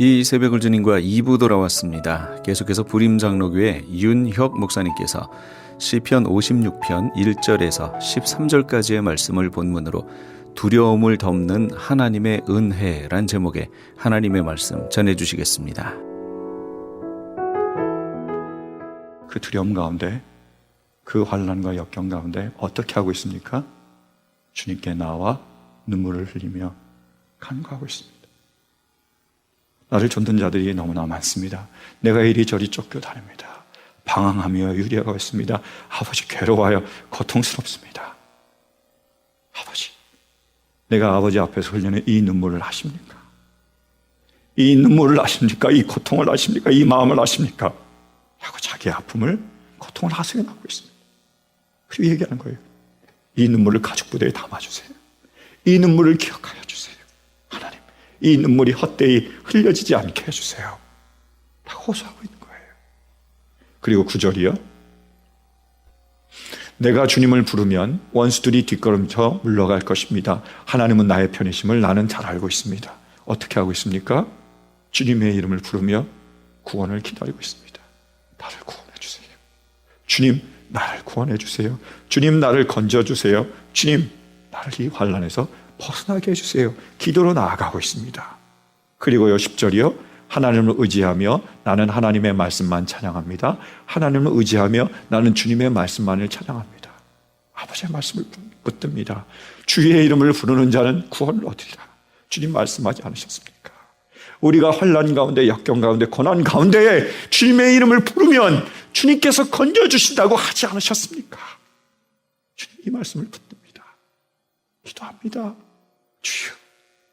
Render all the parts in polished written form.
이 새벽을 주님과 2부 돌아왔습니다. 계속해서 부림장로교회 윤혁 목사님께서 시편 56편 1절에서 13절까지의 말씀을 본문으로 두려움을 덮는 하나님의 은혜란 제목의 하나님의 말씀 전해주시겠습니다. 그 두려움 가운데, 그 환난과 역경 가운데 어떻게 하고 있습니까? 주님께 나와 눈물을 흘리며 간구하고 있습니다. 나를 쫓는 자들이 너무나 많습니다. 내가 이리저리 쫓겨다닙니다. 방황하며 유리하고 있습니다. 아버지, 괴로워요. 고통스럽습니다. 아버지, 내가 아버지 앞에서 흘리는 이 눈물을 아십니까? 이 눈물을 아십니까? 이 고통을 아십니까? 이 마음을 아십니까? 하고 자기의 아픔을, 고통을 하소연하고 있습니다. 그리고 얘기하는 거예요. 이 눈물을 가죽 부대에 담아주세요. 이 눈물을 기억하여 주세요. 하나님, 이 눈물이 헛되이 흘려지지 않게 해주세요. 라고 호소하고 있는 거예요. 그리고 9절이요. 내가 주님을 부르면 원수들이 뒷걸음쳐 물러갈 것입니다. 하나님은 나의 편이심을 나는 잘 알고 있습니다. 어떻게 하고 있습니까? 주님의 이름을 부르며 구원을 기다리고 있습니다. 나를 구원해 주세요. 주님, 나를 구원해 주세요. 주님, 나를 건져 주세요. 주님, 나를 이 환난에서 벗어나게 해주세요. 기도로 나아가고 있습니다. 그리고요, 10절이요. 하나님을 의지하며 나는 하나님의 말씀만 찬양합니다. 하나님을 의지하며 나는 주님의 말씀만을 찬양합니다. 아버지의 말씀을 붙듭니다. 주의 이름을 부르는 자는 구원을 얻으리라. 주님 말씀하지 않으셨습니까? 우리가 환난 가운데, 역경 가운데, 고난 가운데에 주님의 이름을 부르면 주님께서 건져주신다고 하지 않으셨습니까? 주님 이 말씀을 붙듭니다. 기도합니다. 주여,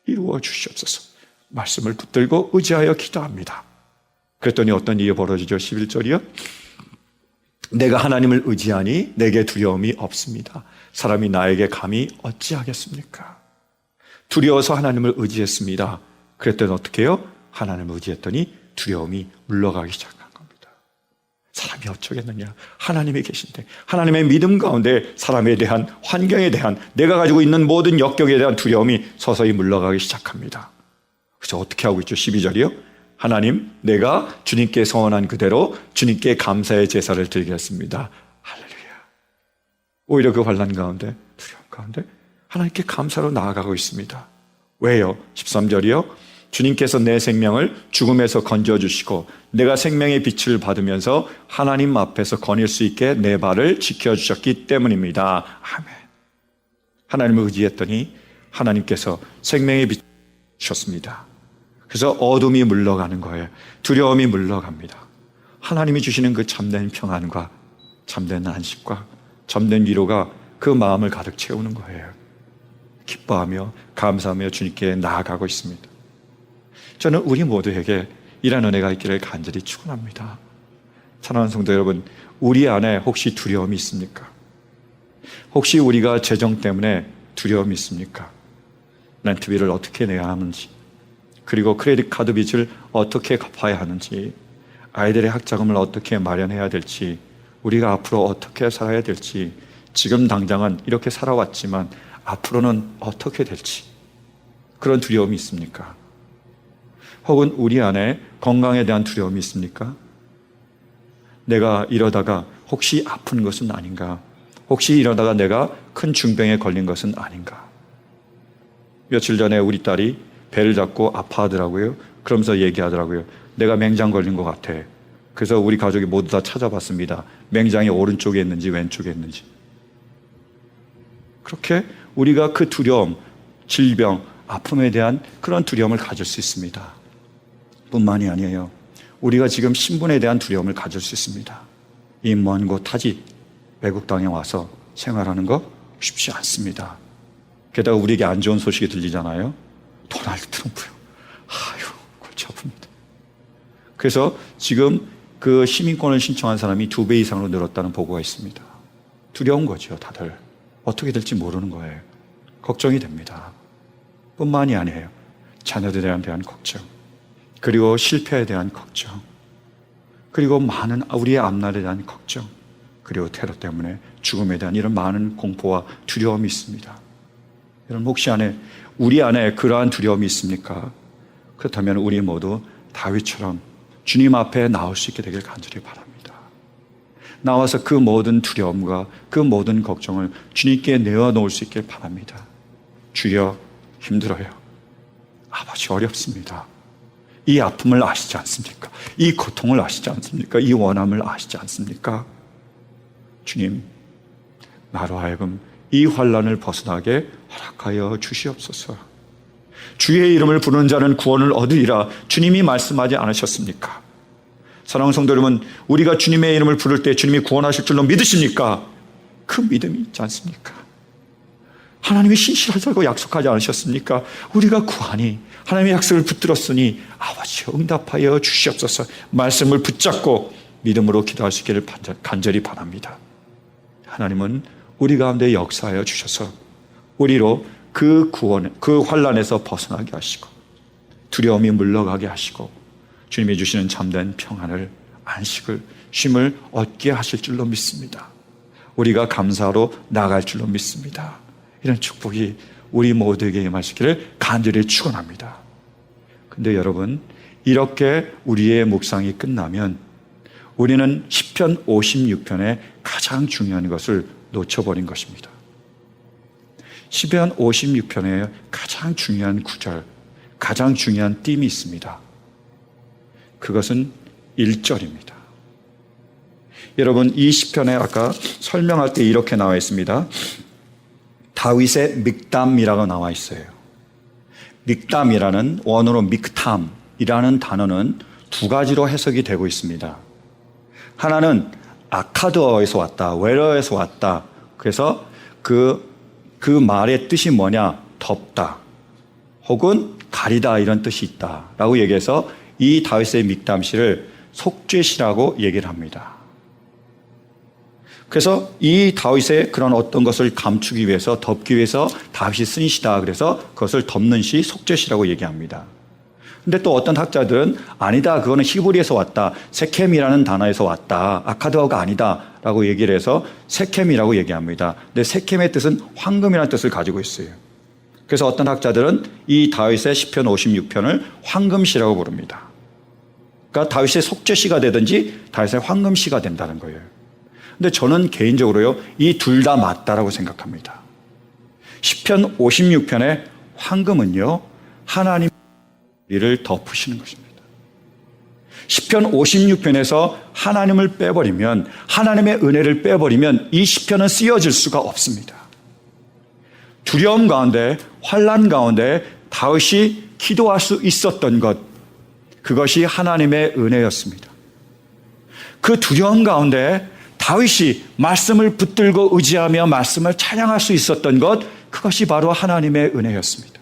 이루어 주시옵소서. 말씀을 붙들고 의지하여 기도합니다. 그랬더니 어떤 일이 벌어지죠? 11절이요. 내가 하나님을 의지하니 내게 두려움이 없습니다. 사람이 나에게 감히 어찌하겠습니까? 두려워서 하나님을 의지했습니다. 그랬더니 어떻게 해요? 하나님을 의지했더니 두려움이 물러가기 시작한 겁니다. 사람이 어쩌겠느냐? 하나님이 계신데, 하나님의 믿음 가운데 사람에 대한, 환경에 대한, 내가 가지고 있는 모든 역경에 대한 두려움이 서서히 물러가기 시작합니다. 그래서 어떻게 하고 있죠? 12절이요. 하나님, 내가 주님께 서원한 그대로 주님께 감사의 제사를 드리겠습니다. 할렐루야. 오히려 그 환난 가운데, 두려움 가운데 하나님께 감사로 나아가고 있습니다. 왜요? 13절이요. 주님께서 내 생명을 죽음에서 건져주시고 내가 생명의 빛을 받으면서 하나님 앞에서 거닐 수 있게 내 발을 지켜주셨기 때문입니다. 아멘. 하나님을 의지했더니 하나님께서 생명의 빛을 주셨습니다. 그래서 어둠이 물러가는 거예요. 두려움이 물러갑니다. 하나님이 주시는 그 참된 평안과 참된 안식과 참된 위로가 그 마음을 가득 채우는 거예요. 기뻐하며 감사하며 주님께 나아가고 있습니다. 저는 우리 모두에게 이런 은혜가 있기를 간절히 축원합니다. 사랑하는 성도 여러분, 우리 안에 혹시 두려움이 있습니까? 혹시 우리가 재정 때문에 두려움이 있습니까? 렌트비를 어떻게 내야 하는지, 그리고 크레딧 카드 빚을 어떻게 갚아야 하는지, 아이들의 학자금을 어떻게 마련해야 될지, 우리가 앞으로 어떻게 살아야 될지, 지금 당장은 이렇게 살아왔지만 앞으로는 어떻게 될지, 그런 두려움이 있습니까? 혹은 우리 안에 건강에 대한 두려움이 있습니까? 내가 이러다가 혹시 아픈 것은 아닌가? 혹시 이러다가 내가 큰 중병에 걸린 것은 아닌가? 며칠 전에 우리 딸이 배를 잡고 아파하더라고요. 그러면서 얘기하더라고요. 내가 맹장 걸린 것 같아. 그래서 우리 가족이 모두 다 찾아봤습니다. 맹장이 오른쪽에 있는지 왼쪽에 있는지. 그렇게 우리가 그 두려움, 질병, 아픔에 대한 그런 두려움을 가질 수 있습니다. 뿐만이 아니에요. 우리가 지금 신분에 대한 두려움을 가질 수 있습니다. 이 먼 곳 타지 외국 땅에 와서 생활하는 거 쉽지 않습니다. 게다가 우리에게 안 좋은 소식이 들리잖아요. 도널드 트럼프요. 아유, 골치 아픕니다. 그래서 지금 그 시민권을 신청한 사람이 2배 이상으로 늘었다는 보고가 있습니다. 두려운 거죠, 다들. 어떻게 될지 모르는 거예요. 걱정이 됩니다. 뿐만이 아니에요. 자녀들에 대한 걱정, 그리고 실패에 대한 걱정, 그리고 많은 우리의 앞날에 대한 걱정, 그리고 테러 때문에 죽음에 대한 이런 많은 공포와 두려움이 있습니다. 여러분 혹시 우리 안에 그러한 두려움이 있습니까? 그렇다면 우리 모두 다윗처럼 주님 앞에 나올 수 있게 되길 간절히 바랍니다. 나와서 그 모든 두려움과 그 모든 걱정을 주님께 내어놓을 수 있길 바랍니다. 주여, 힘들어요. 아버지, 어렵습니다. 이 아픔을 아시지 않습니까? 이 고통을 아시지 않습니까? 이 원함을 아시지 않습니까? 주님, 나로 하여금 이 환난을 벗어나게 허락하여 주시옵소서. 주의 이름을 부르는 자는 구원을 얻으리라 주님이 말씀하지 않으셨습니까? 사랑하는 성도 여러분, 우리가 주님의 이름을 부를 때 주님이 구원하실 줄로 믿으십니까? 그 믿음이 있지 않습니까? 하나님이 신실하다고 약속하지 않으셨습니까? 우리가 구하니 하나님의 약속을 붙들었으니 아버지 응답하여 주시옵소서. 말씀을 붙잡고 믿음으로 기도할 수 있기를 간절히 바랍니다. 하나님은 우리 가운데 역사하여 주셔서 우리로 그 구원, 그 환난에서 벗어나게 하시고 두려움이 물러가게 하시고 주님이 주시는 참된 평안을, 안식을, 쉼을 얻게 하실 줄로 믿습니다. 우리가 감사로 나아갈 줄로 믿습니다. 이런 축복이 우리 모두에게 임하시기를 간절히 축원합니다. 근데 여러분, 이렇게 우리의 묵상이 끝나면 우리는 시편 56편의 가장 중요한 것을 놓쳐버린 것입니다. 시편 56편에 가장 중요한 구절, 가장 중요한 띠임이 있습니다. 그것은 1절입니다. 여러분, 이 시편에 아까 설명할 때 이렇게 나와 있습니다. 다윗의 믹담이라고 나와 있어요. 믹담이라는, 원어로 믹탐이라는 단어는 두 가지로 해석이 되고 있습니다. 하나는 아카드어에서 왔다, 웨러에서 왔다. 그래서 그 말의 뜻이 뭐냐? 덮다 혹은 가리다, 이런 뜻이 있다라고 얘기해서 이 다윗의 믹담시를 속죄시라고 얘기를 합니다. 그래서 이 다윗의 그런 어떤 것을 감추기 위해서, 덮기 위해서 다윗이 쓴 시다. 그래서 그것을 덮는 시, 속죄시라고 얘기합니다. 근데 또 어떤 학자들은 아니다, 그거는 히브리에서 왔다, 세켐이라는 단어에서 왔다, 아카드어가 아니다 라고 얘기를 해서 세켐이라고 얘기합니다. 근데 세켐의 뜻은 황금이라는 뜻을 가지고 있어요. 그래서 어떤 학자들은 이 다윗의 시편 56편을 황금시라고 부릅니다. 그러니까 다윗의 속죄시가 되든지 다윗의 황금시가 된다는 거예요. 근데 저는 개인적으로요, 이 둘 다 맞다라고 생각합니다. 시편 56편의 황금은요, 하나님 우리를 덮으시는 것입니다. 시편 56편에서 하나님을 빼버리면, 하나님의 은혜를 빼버리면 이 시편은 쓰여질 수가 없습니다. 두려움 가운데, 환난 가운데 다윗이 기도할 수 있었던 것, 그것이 하나님의 은혜였습니다. 그 두려움 가운데 다윗이 말씀을 붙들고 의지하며 말씀을 찬양할 수 있었던 것, 그것이 바로 하나님의 은혜였습니다.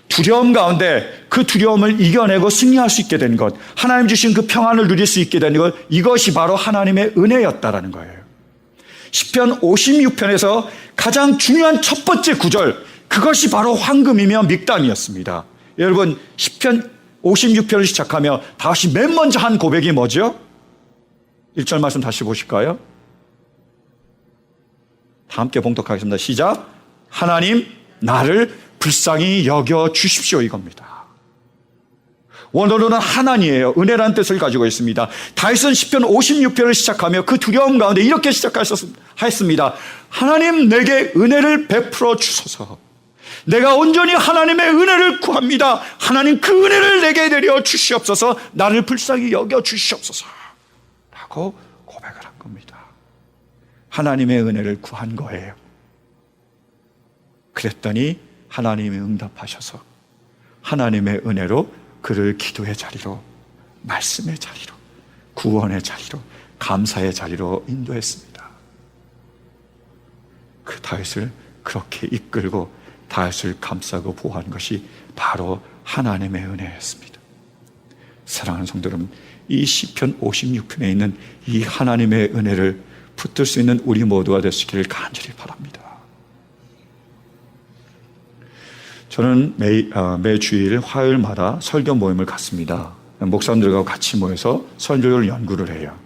두려움 가운데 그 두려움을 이겨내고 승리할 수 있게 된 것, 하나님 주신 그 평안을 누릴 수 있게 된 것, 이것이 바로 하나님의 은혜였다라는 거예요. 시편 56편에서 가장 중요한 첫 번째 구절, 그것이 바로 황금이며 믹담이었습니다. 여러분, 시편 56편을 시작하며 다윗이 맨 먼저 한 고백이 뭐죠? 1절 말씀 다시 보실까요? 다 함께 봉독하겠습니다. 시작. 하나님, 나를 불쌍히 여겨 주십시오, 이겁니다. 원어로는 하나님이에요. 은혜라는 뜻을 가지고 있습니다. 다윗은 시편 56편을 시작하며 그 두려움 가운데 이렇게 시작하였습니다. 하나님, 내게 은혜를 베풀어 주소서. 내가 온전히 하나님의 은혜를 구합니다. 하나님, 그 은혜를 내게 내려 주시옵소서. 나를 불쌍히 여겨 주시옵소서 라고 고백을 한 겁니다. 하나님의 은혜를 구한 거예요. 그랬더니 하나님이 응답하셔서 하나님의 은혜로 그를 기도의 자리로, 말씀의 자리로, 구원의 자리로, 감사의 자리로 인도했습니다. 그 다윗을 그렇게 이끌고 다윗을 감싸고 보호한 것이 바로 하나님의 은혜였습니다. 사랑하는 성도 여러분, 이 시편 56편에 있는 이 하나님의 은혜를 붙들 수 있는 우리 모두가 되시기를 간절히 바랍니다. 저는 매주일 화요일마다 설교 모임을 갖습니다. 목사님들과 같이 모여서 설교를 연구를 해요.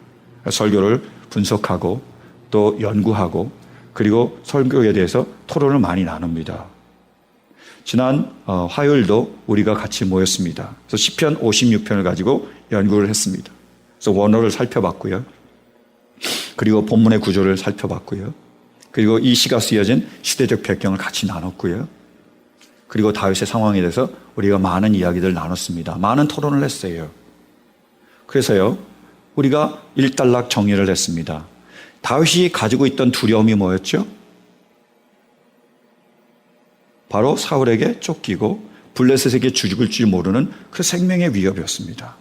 설교를 분석하고 또 연구하고 그리고 설교에 대해서 토론을 많이 나눕니다. 지난 화요일도 우리가 같이 모였습니다. 그래서 시편 56편을 가지고 연구를 했습니다. 그래서 원어를 살펴봤고요. 그리고 본문의 구조를 살펴봤고요. 그리고 이 시가 쓰여진 시대적 배경을 같이 나눴고요. 그리고 다윗의 상황에 대해서 우리가 많은 이야기들을 나눴습니다. 많은 토론을 했어요. 그래서요, 우리가 일단락 정리를 했습니다. 다윗이 가지고 있던 두려움이 뭐였죠? 바로 사울에게 쫓기고 블레셋에게 죽을 줄 모르는 그 생명의 위협이었습니다.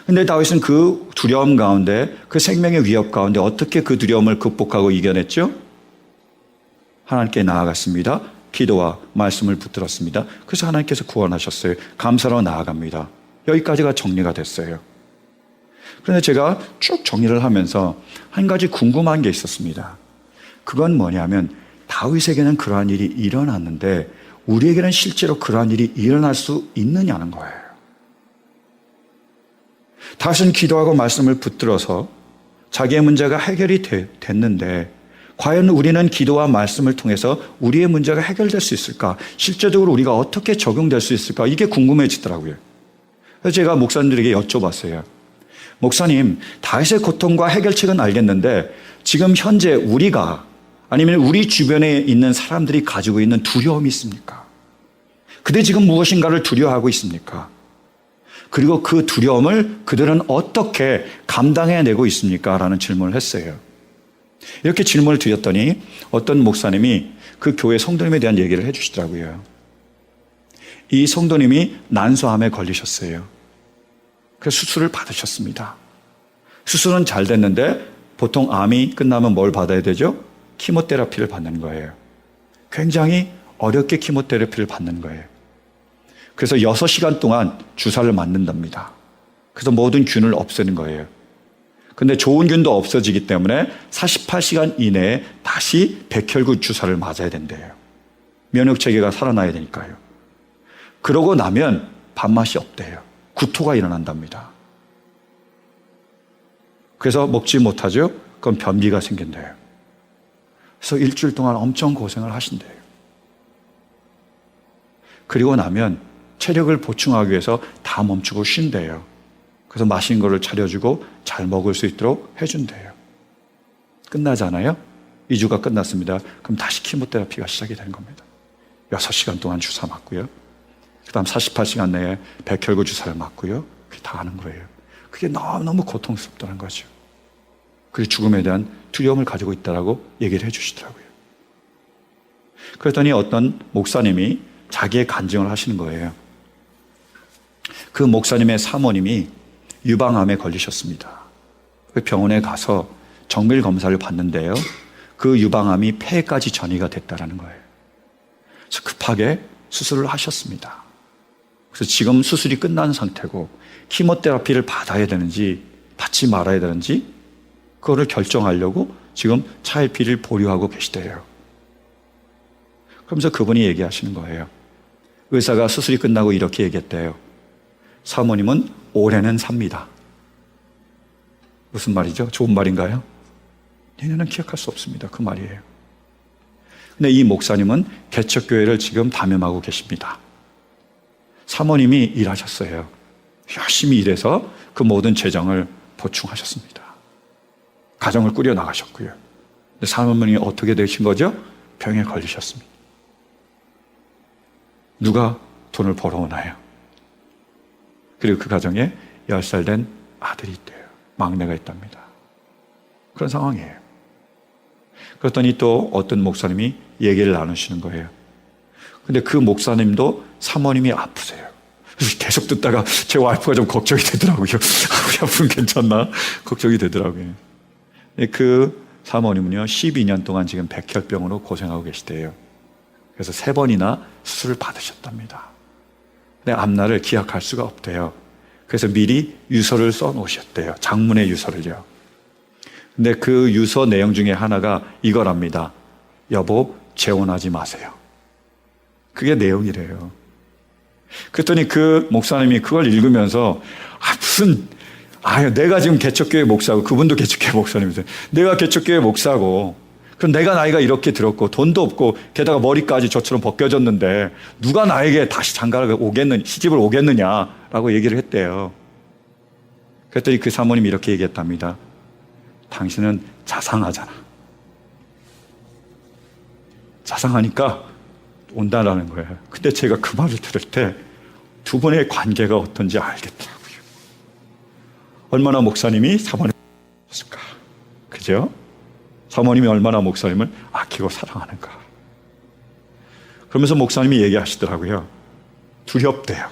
그런데 다윗은 그 두려움 가운데, 그 생명의 위협 가운데 어떻게 그 두려움을 극복하고 이겨냈죠? 하나님께 나아갔습니다. 기도와 말씀을 붙들었습니다. 그래서 하나님께서 구원하셨어요. 감사로 나아갑니다. 여기까지가 정리가 됐어요. 그런데 제가 쭉 정리를 하면서 한 가지 궁금한 게 있었습니다. 그건 뭐냐면 다윗에게는 그러한 일이 일어났는데 우리에게는 실제로 그러한 일이 일어날 수 있느냐는 거예요. 다윗은 기도하고 말씀을 붙들어서 자기의 문제가 해결이 됐는데 과연 우리는 기도와 말씀을 통해서 우리의 문제가 해결될 수 있을까? 실제적으로 우리가 어떻게 적용될 수 있을까? 이게 궁금해지더라고요. 그래서 제가 목사님들에게 여쭤봤어요. 목사님, 다윗의 고통과 해결책은 알겠는데 지금 현재 우리가 아니면 우리 주변에 있는 사람들이 가지고 있는 두려움이 있습니까? 그들 지금 무엇인가를 두려워하고 있습니까? 그리고 그 두려움을 그들은 어떻게 감당해내고 있습니까? 라는 질문을 했어요. 이렇게 질문을 드렸더니 어떤 목사님이 그 교회 성도님에 대한 얘기를 해주시더라고요. 이 성도님이 난소암에 걸리셨어요. 그래서 수술을 받으셨습니다. 수술은 잘 됐는데 보통 암이 끝나면 뭘 받아야 되죠? 키모테라피를 받는 거예요. 굉장히 어렵게 키모테라피를 받는 거예요. 그래서 6시간 동안 주사를 맞는답니다. 그래서 모든 균을 없애는 거예요. 근데 좋은 균도 없어지기 때문에 48시간 이내에 다시 백혈구 주사를 맞아야 된대요. 면역체계가 살아나야 되니까요. 그러고 나면 밥맛이 없대요. 구토가 일어난답니다. 그래서 먹지 못하죠? 그럼 변비가 생긴대요. 그래서 일주일 동안 엄청 고생을 하신대요. 그리고 나면 체력을 보충하기 위해서 다 멈추고 쉰대요. 그래서 맛있는 거를 차려주고 잘 먹을 수 있도록 해준대요. 끝나잖아요? 2주가 끝났습니다. 그럼 다시 키모테라피가 시작이 되는 겁니다. 6시간 동안 주사 맞고요. 그 다음 48시간 내에 백혈구 주사를 맞고요. 그게 다 하는 거예요. 그게 너무너무 고통스럽다는 거죠. 그리고 죽음에 대한 두려움을 가지고 있다고 얘기를 해주시더라고요. 그랬더니 어떤 목사님이 자기의 간증을 하시는 거예요. 그 목사님의 사모님이 유방암에 걸리셨습니다. 병원에 가서 정밀 검사를 받는데요. 그 유방암이 폐까지 전이가 됐다는 거예요. 그래서 급하게 수술을 하셨습니다. 그래서 지금 수술이 끝난 상태고 키모테라피를 받아야 되는지 받지 말아야 되는지 그거를 결정하려고 지금 차일피를 보류하고 계시대요. 그러면서 그분이 얘기하시는 거예요. 의사가 수술이 끝나고 이렇게 얘기했대요. 사모님은 올해는 삽니다. 무슨 말이죠? 좋은 말인가요? 내년은 기억할 수 없습니다. 그 말이에요. 근데 이 목사님은 개척교회를 지금 담임하고 계십니다. 사모님이 일하셨어요. 열심히 일해서 그 모든 재정을 보충하셨습니다. 가정을 꾸려 나가셨고요. 근데 사모님이 어떻게 되신 거죠? 병에 걸리셨습니다. 누가 돈을 벌어오나요? 그리고 그 가정에 10살 된 아들이 있대요. 막내가 있답니다. 그런 상황이에요. 그랬더니 또 어떤 목사님이 얘기를 나누시는 거예요. 근데 그 목사님도 사모님이 아프세요. 그래서 계속 듣다가 제 와이프가 좀 걱정이 되더라고요. 우리 아프면 괜찮나? 걱정이 되더라고요. 그 사모님은요, 12년 동안 지금 백혈병으로 고생하고 계시대요. 그래서 3번이나 수술을 받으셨답니다. 근데 앞날을 기약할 수가 없대요. 그래서 미리 유서를 써 놓으셨대요. 장문의 유서를요. 근데 그 유서 내용 중에 하나가 이거랍니다. 여보, 재혼하지 마세요. 그게 내용이래요. 그랬더니 그 목사님이 그걸 읽으면서 내가 지금 개척교회 목사고 그분도 개척교회 목사님이세요. 내가 개척교회 목사고 그럼 내가 나이가 이렇게 들었고 돈도 없고 게다가 머리까지 저처럼 벗겨졌는데 누가 나에게 다시 장가를 시집을 오겠느냐라고 얘기를 했대요. 그랬더니 그 사모님이 이렇게 얘기했답니다. 당신은 자상하잖아. 자상하니까 온다라는 거예요. 근데 제가 그 말을 들을 때 두 분의 관계가 어떤지 알겠더라고요. 얼마나 목사님이 사모님을 아꼈을까? 그죠? 사모님이 얼마나 목사님을 아끼고 사랑하는가? 그러면서 목사님이 얘기하시더라고요. 두렵대요.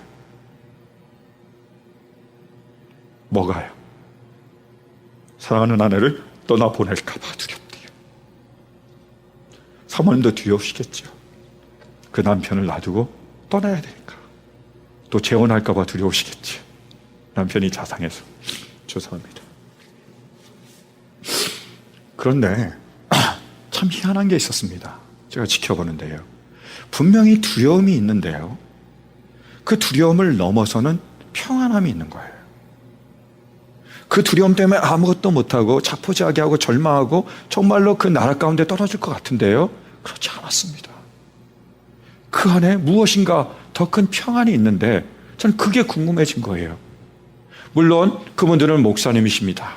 뭐가요? 사랑하는 아내를 떠나보낼까 봐 두렵대요. 사모님도 두려우시겠죠. 그 남편을 놔두고 떠나야 되니까. 또 재혼할까 봐 두려우시겠죠. 남편이 자상해서. 죄송합니다. 그런데 참 희한한 게 있었습니다. 제가 지켜보는데요. 분명히 두려움이 있는데요. 그 두려움을 넘어서는 평안함이 있는 거예요. 그 두려움 때문에 아무것도 못하고 자포자기하고 절망하고 정말로 그 나라 가운데 떨어질 것 같은데요. 그렇지 않았습니다. 그 안에 무엇인가 더 큰 평안이 있는데 저는 그게 궁금해진 거예요. 물론 그분들은 목사님이십니다.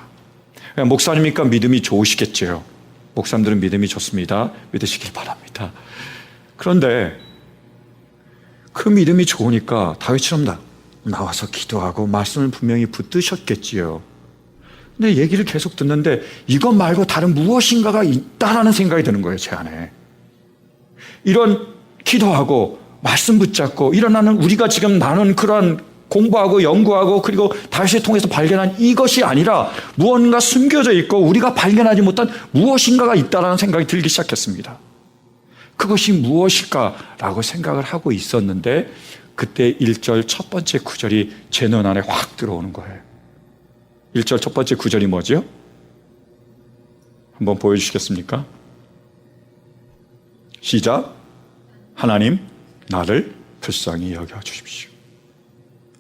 목사님이니까 믿음이 좋으시겠죠. 목사님들은 믿음이 좋습니다. 믿으시길 바랍니다. 그런데 그 믿음이 좋으니까 다윗처럼 나와서 기도하고 말씀을 분명히 붙드셨겠지요. 근데 얘기를 계속 듣는데 이것 말고 다른 무엇인가가 있다라는 생각이 드는 거예요, 제 안에. 이런 기도하고 말씀 붙잡고 일어나는 우리가 지금 나눈 그런 공부하고 연구하고 그리고 다윗을 통해서 발견한 이것이 아니라 무언가 숨겨져 있고 우리가 발견하지 못한 무엇인가가 있다라는 생각이 들기 시작했습니다. 그것이 무엇일까라고 생각을 하고 있었는데 그때 1절 첫 번째 구절이 제 눈 안에 확 들어오는 거예요. 1절 첫 번째 구절이 뭐죠? 한번 보여주시겠습니까? 시작. 하나님 나를 불쌍히 여겨주십시오.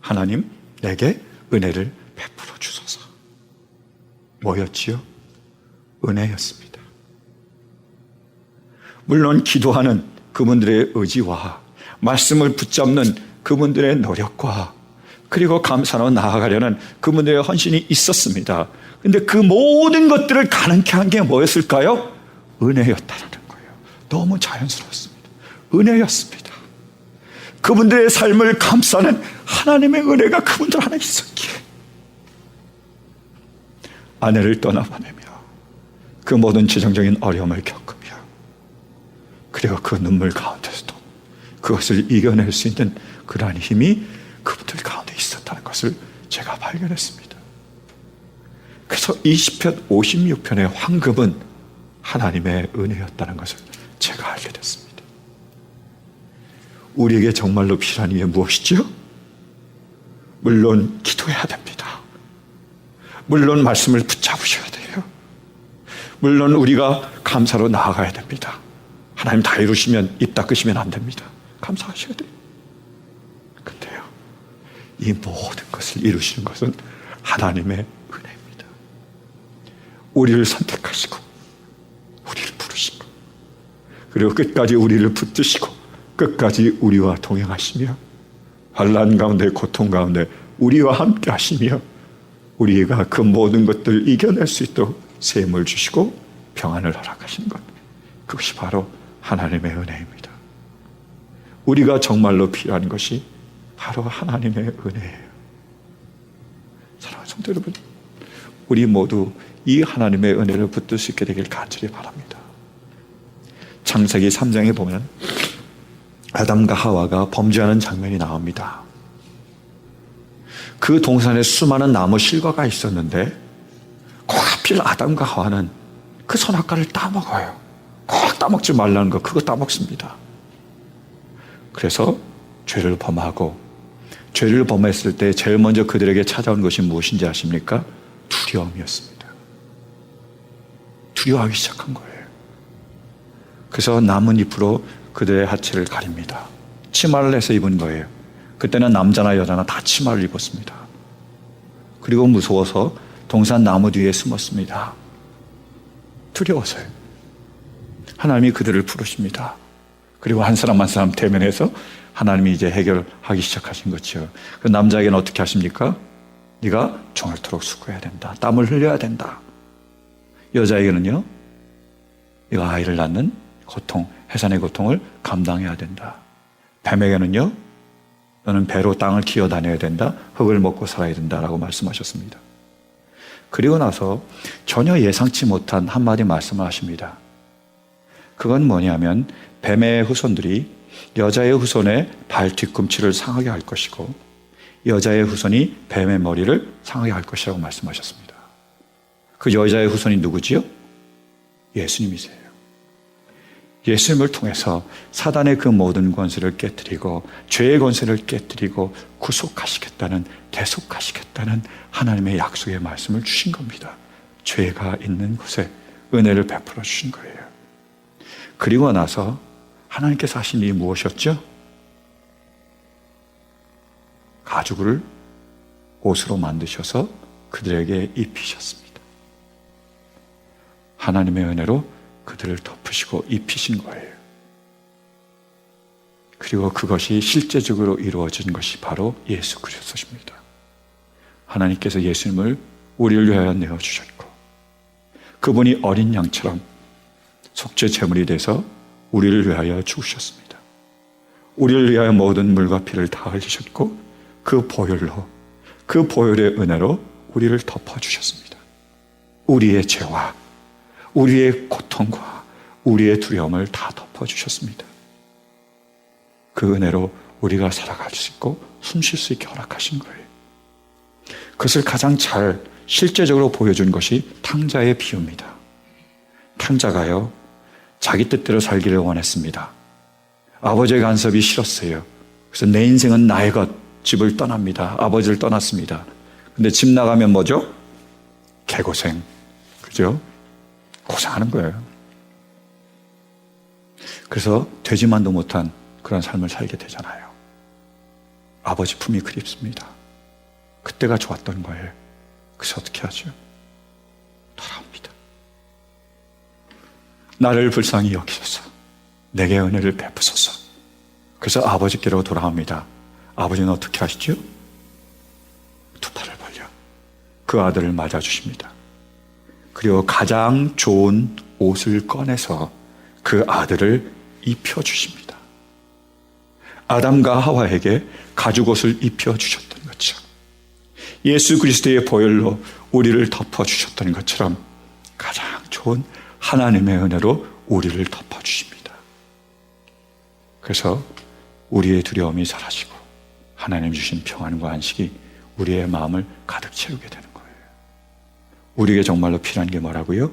하나님 내게 은혜를 베풀어 주소서. 뭐였지요? 은혜였습니다. 물론 기도하는 그분들의 의지와 말씀을 붙잡는 그분들의 노력과 그리고 감사로 나아가려는 그분들의 헌신이 있었습니다. 그런데 그 모든 것들을 가능케 한 게 뭐였을까요? 은혜였다는 거예요. 너무 자연스러웠습니다. 은혜였습니다. 그분들의 삶을 감싸는 하나님의 은혜가 그분들 안에 있었기에 아내를 떠나보내며 그 모든 재정적인 어려움을 겪으며 그리고 그 눈물 가운데서도 그것을 이겨낼 수 있는 그러한 힘이 그분들 가운데 있었다는 것을 제가 발견했습니다. 그래서 이 시편 56편의 황금은 하나님의 은혜였다는 것을 제가 알게 됐습니다. 우리에게 정말로 필요한 게 무엇이죠? 물론 기도해야 됩니다. 물론 말씀을 붙잡으셔야 돼요. 물론 우리가 감사로 나아가야 됩니다. 하나님 다 이루시면 입 닦으시면 안 됩니다. 감사하셔야 돼요. 근데요, 이 모든 것을 이루시는 것은 하나님의 은혜입니다. 우리를 선택하시고 우리를 부르시고 그리고 끝까지 우리를 붙드시고 끝까지 우리와 동행하시며 환난 가운데 고통 가운데 우리와 함께 하시며 우리가 그 모든 것들을 이겨낼 수 있도록 셈을 주시고 평안을 허락하시는 것, 그것이 바로 하나님의 은혜입니다. 우리가 정말로 필요한 것이 바로 하나님의 은혜예요. 사랑하는 성도 여러분, 우리 모두 이 하나님의 은혜를 붙들 수 있게 되길 간절히 바랍니다. 창세기 3장에 보면 아담과 하와가 범죄하는 장면이 나옵니다. 그 동산에 수많은 나무 실과가 있었는데 꼭 하필 아담과 하와는 그 선악과를 따먹어요. 꼭 따먹지 말라는 거 그거 따먹습니다. 그래서 죄를 범하고 죄를 범했을 때 제일 먼저 그들에게 찾아온 것이 무엇인지 아십니까? 두려움이었습니다. 두려워하기 시작한 거예요. 그래서 나뭇잎으로 그들의 하체를 가립니다. 치마를 해서 입은 거예요. 그때는 남자나 여자나 다 치마를 입었습니다. 그리고 무서워서 동산 나무 뒤에 숨었습니다. 두려워서요. 하나님이 그들을 부르십니다. 그리고 한 사람 한 사람 대면해서 하나님이 이제 해결하기 시작하신 거죠. 그 남자에게는 어떻게 하십니까? 네가 종일토록 수고해야 된다. 땀을 흘려야 된다. 여자에게는요, 네가 아이를 낳는 고통, 해산의 고통을 감당해야 된다. 뱀에게는요, 너는 배로 땅을 기어 다녀야 된다. 흙을 먹고 살아야 된다라고 말씀하셨습니다. 그리고 나서 전혀 예상치 못한 한마디 말씀을 하십니다. 그건 뭐냐면 뱀의 후손들이 여자의 후손의 발 뒤꿈치를 상하게 할 것이고 여자의 후손이 뱀의 머리를 상하게 할 것이라고 말씀하셨습니다. 그 여자의 후손이 누구지요? 예수님이세요. 예수님을 통해서 사단의 그 모든 권세를 깨뜨리고 죄의 권세를 깨뜨리고 구속하시겠다는, 대속하시겠다는 하나님의 약속의 말씀을 주신 겁니다. 죄가 있는 곳에 은혜를 베풀어 주신 거예요. 그리고 나서 하나님께서 하신 일이 무엇이었죠? 가죽을 옷으로 만드셔서 그들에게 입히셨습니다. 하나님의 은혜로 그들을 덮으시고 입히신 거예요. 그리고 그것이 실제적으로 이루어진 것이 바로 예수 그리스도십니다. 하나님께서 예수님을 우리를 위하여 내어주셨고 그분이 어린 양처럼 속죄 제물이 돼서 우리를 위하여 죽으셨습니다. 우리를 위하여 모든 물과 피를 다 흘리셨고 그 보혈로, 그 보혈의 은혜로 우리를 덮어주셨습니다. 우리의 죄와 우리의 고통과 우리의 두려움을 다 덮어주셨습니다. 그 은혜로 우리가 살아갈 수 있고 숨 쉴 수 있게 허락하신 거예요. 그것을 가장 잘 실제적으로 보여준 것이 탕자의 비유입니다. 탕자가요, 자기 뜻대로 살기를 원했습니다. 아버지의 간섭이 싫었어요. 그래서 내 인생은 나의 것, 집을 떠납니다. 아버지를 떠났습니다. 근데 집 나가면 뭐죠? 개고생. 그죠? 고생하는 거예요. 그래서 되지만도 못한 그런 삶을 살게 되잖아요. 아버지 품이 그립습니다. 그때가 좋았던 거예요. 그래서 어떻게 하죠? 돌아옵니다. 나를 불쌍히 여기소서. 내게 은혜를 베푸소서. 그래서 아버지께로 돌아옵니다. 아버지는 어떻게 하시죠? 두 팔을 벌려 그 아들을 맞아주십니다. 그리고 가장 좋은 옷을 꺼내서 그 아들을 입혀주십니다. 아담과 하와에게 가죽옷을 입혀주셨던 것처럼 예수 그리스도의 보혈로 우리를 덮어주셨던 것처럼 가장 좋은 하나님의 은혜로 우리를 덮어주십니다. 그래서 우리의 두려움이 사라지고 하나님 주신 평안과 안식이 우리의 마음을 가득 채우게 되는 거예요. 우리에게 정말로 필요한 게 뭐라고요?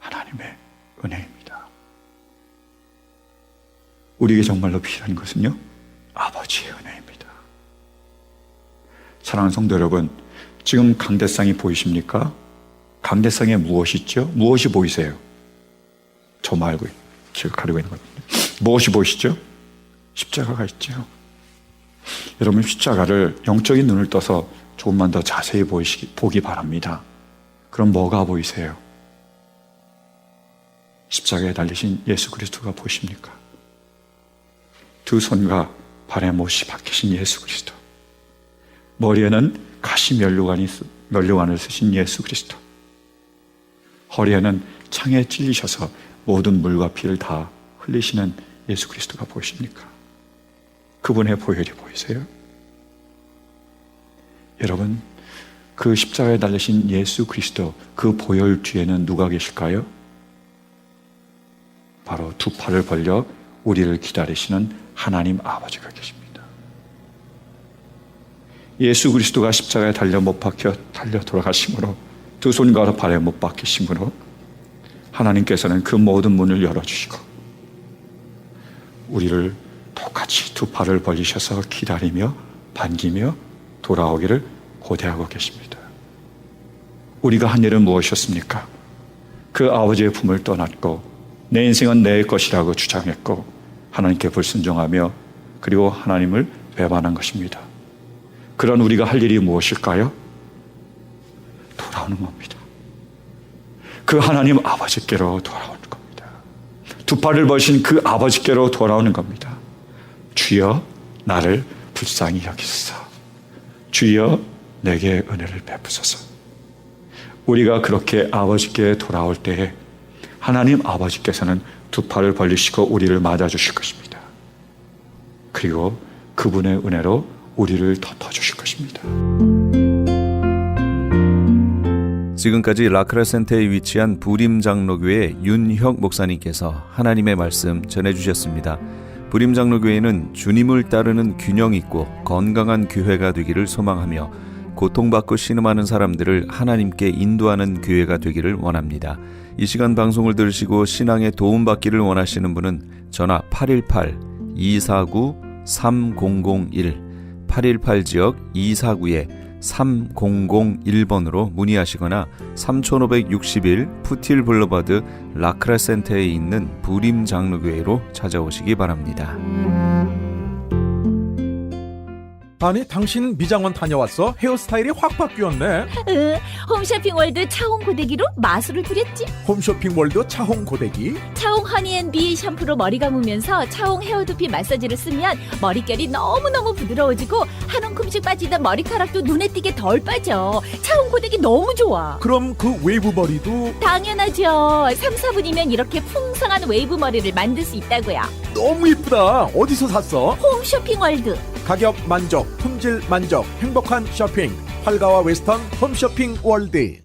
하나님의 은혜입니다. 우리에게 정말로 필요한 것은요? 아버지의 은혜입니다. 사랑하는 성도 여러분, 지금 강대상이 보이십니까? 강대상에 무엇이 있죠? 무엇이 보이세요? 저 말고 제가 가리고 있는 거거든요. 무엇이 보이시죠? 십자가가 있죠. 여러분, 십자가를 영적인 눈을 떠서 조금만 더 자세히 보기 바랍니다. 그럼 뭐가 보이세요? 십자가에 달리신 예수 그리스도가 보이십니까? 두 손과 발에 못이 박히신 예수 그리스도, 머리에는 가시 면류관을 쓰신 예수 그리스도, 허리에는 창에 찔리셔서 모든 물과 피를 다 흘리시는 예수 그리스도가 보이십니까? 그분의 보혈이 보이세요? 여러분, 그 십자가에 달리신 예수 그리스도, 그 보혈 뒤에는 누가 계실까요? 바로 두 팔을 벌려 우리를 기다리시는 하나님 아버지가 계십니다. 예수 그리스도가 십자가에 달려 돌아가심으로, 두 손과 발에 못 박히심으로 하나님께서는 그 모든 문을 열어주시고 우리를 똑같이 두 팔을 벌리셔서 기다리며 반기며 돌아오기를 고대하고 계십니다. 우리가 한 일은 무엇이었습니까? 그 아버지의 품을 떠났고 내 인생은 내 것이라고 주장했고 하나님께 불순종하며 그리고 하나님을 배반한 것입니다. 그런 우리가 할 일이 무엇일까요? 돌아오는 겁니다. 그 하나님 아버지께로 돌아오는 겁니다. 두 팔을 버신 그 아버지께로 돌아오는 겁니다. 주여 나를 불쌍히 여기소서. 주여 내게 은혜를 베푸소서. 우리가 그렇게 아버지께 돌아올 때에 하나님 아버지께서는 두 팔을 벌리시고 우리를 맞아주실 것입니다. 그리고 그분의 은혜로 우리를 덮어주실 것입니다. 지금까지 라크라센터에 위치한 부림장로교회 윤혁 목사님께서 하나님의 말씀 전해주셨습니다. 부림장로교회는 주님을 따르는 균형 있고 건강한 교회가 되기를 소망하며 고통받고 신음하는 사람들을 하나님께 인도하는 교회가 되기를 원합니다. 이 시간 방송을 들으시고 신앙에 도움받기를 원하시는 분은 전화 818-249-3001 818지역 249-3001번으로 문의하시거나 3561 푸틸 블루버드 라크라 센터에 있는 부림 장로교회로 찾아오시기 바랍니다. 아니 당신 미장원 다녀왔어? 헤어스타일이 확 바뀌었네. 홈쇼핑 월드 차홍 고데기로 마술을 부렸지. 홈쇼핑 월드 차홍 고데기. 차홍 허니앤비 샴푸로 머리 감으면서 차홍 헤어두피 마사지를 쓰면 머릿결이 너무너무 부드러워지고 한 움큼씩 빠지던 머리카락도 눈에 띄게 덜 빠져. 차홍 고데기 너무 좋아. 그럼 그 웨이브 머리도 당연하죠. 3, 4분이면 이렇게 풍성한 웨이브 머리를 만들 수 있다고요. 너무 이쁘다. 어디서 샀어? 홈쇼핑 월드. 가격 만족, 품질 만족, 행복한 쇼핑. 팔가와 웨스턴 홈쇼핑 월드.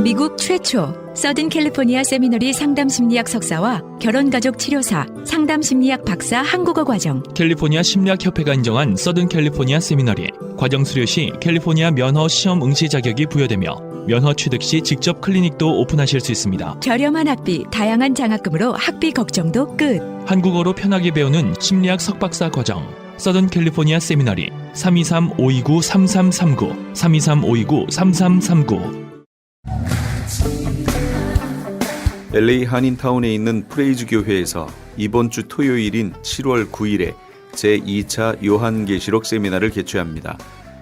미국 최초 서든 캘리포니아 세미너리 상담심리학 석사와 결혼가족 치료사, 상담심리학 박사 한국어 과정. 캘리포니아 심리학협회가 인정한 서든 캘리포니아 세미너리. 과정 수료 시 캘리포니아 면허 시험 응시 자격이 부여되며 면허 취득 시 직접 클리닉도 오픈하실 수 있습니다. 저렴한 학비, 다양한 장학금으로 학비 걱정도 끝. 한국어로 편하게 배우는 심리학 석박사 과정. 서든 캘리포니아 세미너리 323-529-3339 323-529-3339. LA 한인타운에 있는 프레이즈 교회에서 이번 주 토요일인 7월 9일에 제2차 요한계시록 세미나를 개최합니다.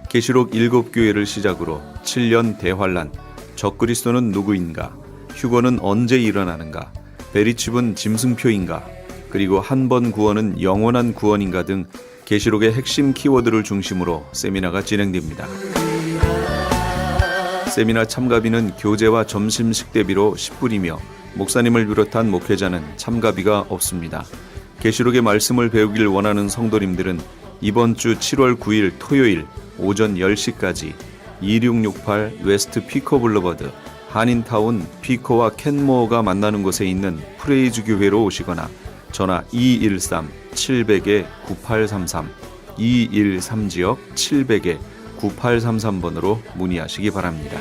계시록 7교회를 시작으로 7년 대환란, 적그리스도는 누구인가, 휴거는 언제 일어나는가, 베리칩은 짐승표인가, 그리고 한 번 구원은 영원한 구원인가 등 계시록의 핵심 키워드를 중심으로 세미나가 진행됩니다. 세미나 참가비는 교재와 점심 식대비로 10불이며 목사님을 비롯한 목회자는 참가비가 없습니다. 계시록의 말씀을 배우길 원하는 성도님들은 이번 주 7월 9일 토요일 오전 10시까지 2668 웨스트 피코 블루버드 한인타운 피코와 켄모어가 만나는 곳에 있는 프레이즈 교회로 오시거나 전화 213-700-9833 213지역 700-9833번으로 문의하시기 바랍니다.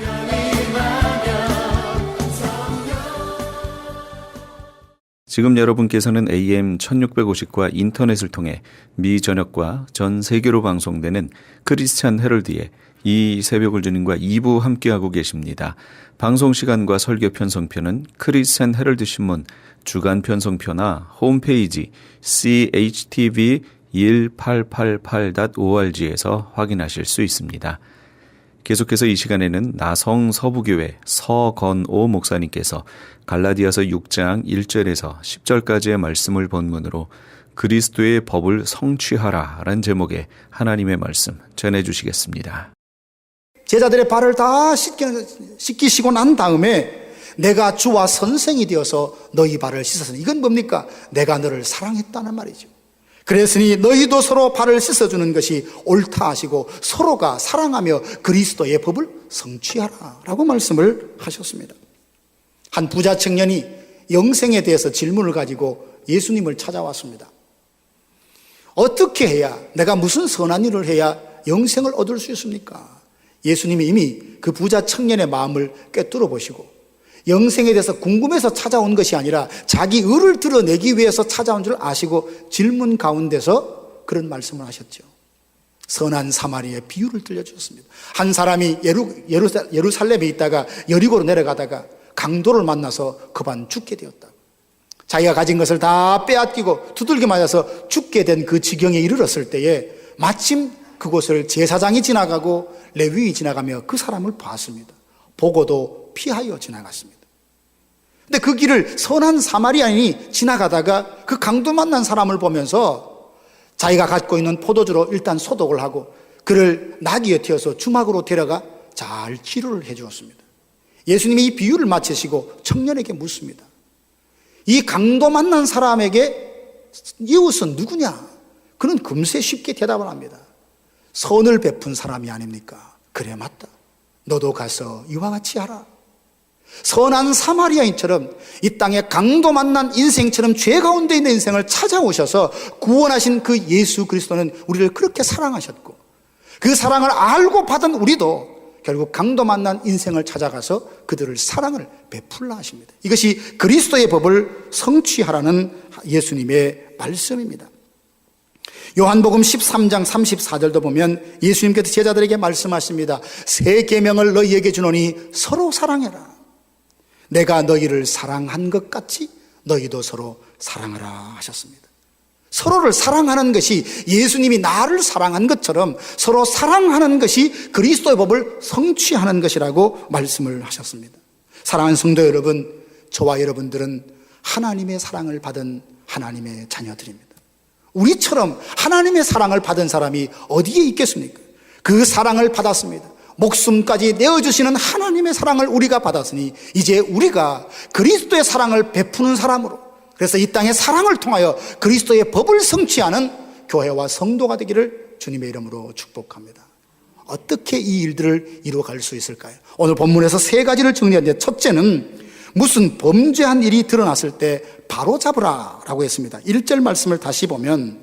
지금 여러분께서는 AM 1650과 인터넷을 통해 미 전역과 전 세계로 방송되는 크리스찬 헤럴드의 이 새벽을 주님과 2부 함께하고 계십니다. 방송 시간과 설교 편성표는 크리스찬 헤럴드 신문 주간 편성표나 홈페이지 CHTV1888.org에서 확인하실 수 있습니다. 계속해서 이 시간에는 나성 서부교회 서건오 목사님께서 갈라디아서 6장 1절에서 10절까지의 말씀을 본문으로 그리스도의 법을 성취하라 라는 제목의 하나님의 말씀 전해주시겠습니다. 제자들의 발을 다 씻기시고 난 다음에 내가 주와 선생이 되어서 너희 발을 씻었으니 이건 뭡니까? 내가 너를 사랑했다는 말이죠. 그랬으니 너희도 서로 발을 씻어주는 것이 옳다 하시고 서로가 사랑하며 그리스도의 법을 성취하라 라고 말씀을 하셨습니다. 한 부자 청년이 영생에 대해서 질문을 가지고 예수님을 찾아왔습니다. 어떻게 해야, 내가 무슨 선한 일을 해야 영생을 얻을 수 있습니까? 예수님이 이미 그 부자 청년의 마음을 꿰뚫어 보시고 영생에 대해서 궁금해서 찾아온 것이 아니라 자기 의를 드러내기 위해서 찾아온 줄 아시고 질문 가운데서 그런 말씀을 하셨죠. 선한 사마리아의 비유를 들려주셨습니다. 한 사람이 예루살렘에 있다가 여리고로 내려가다가 강도를 만나서 급한 죽게 되었다. 자기가 가진 것을 다 빼앗기고 두들겨 맞아서 죽게 된 그 지경에 이르렀을 때에 마침 그곳을 제사장이 지나가고 레위인이 지나가며 그 사람을 봤습니다. 보고도 피하여 지나갔습니다. 근데 그 길을 선한 사마리아인이 지나가다가 그 강도 만난 사람을 보면서 자기가 갖고 있는 포도주로 일단 소독을 하고 그를 나귀에 태워서 주막으로 데려가 잘 치료를 해 주었습니다. 예수님이 이 비유를 마치시고 청년에게 묻습니다. 이 강도 만난 사람에게 이웃은 누구냐? 그는 금세 쉽게 대답을 합니다. 선을 베푼 사람이 아닙니까? 그래, 맞다. 너도 가서 이와 같이 하라. 선한 사마리아인처럼 이 땅에 강도 만난 인생처럼 죄 가운데 있는 인생을 찾아오셔서 구원하신 그 예수 그리스도는 우리를 그렇게 사랑하셨고, 그 사랑을 알고 받은 우리도 결국 강도 만난 인생을 찾아가서 그들을 사랑을 베풀라 하십니다. 이것이 그리스도의 법을 성취하라는 예수님의 말씀입니다. 요한복음 13장 34절도 보면 예수님께서 제자들에게 말씀하십니다. 새 계명을 너희에게 주노니 서로 사랑해라. 내가 너희를 사랑한 것 같이 너희도 서로 사랑하라 하셨습니다. 서로를 사랑하는 것이 예수님이 나를 사랑한 것처럼 서로 사랑하는 것이 그리스도의 법을 성취하는 것이라고 말씀을 하셨습니다. 사랑하는 성도 여러분, 저와 여러분들은 하나님의 사랑을 받은 하나님의 자녀들입니다. 우리처럼 하나님의 사랑을 받은 사람이 어디에 있겠습니까? 그 사랑을 받았습니다. 목숨까지 내어주시는 하나님의 사랑을 우리가 받았으니 이제 우리가 그리스도의 사랑을 베푸는 사람으로, 그래서 이 땅의 사랑을 통하여 그리스도의 법을 성취하는 교회와 성도가 되기를 주님의 이름으로 축복합니다. 어떻게 이 일들을 이루어갈 수 있을까요? 오늘 본문에서 세 가지를 정리하는데, 첫째는 무슨 범죄한 일이 드러났을 때 바로 잡으라 라고 했습니다. 1절 말씀을 다시 보면,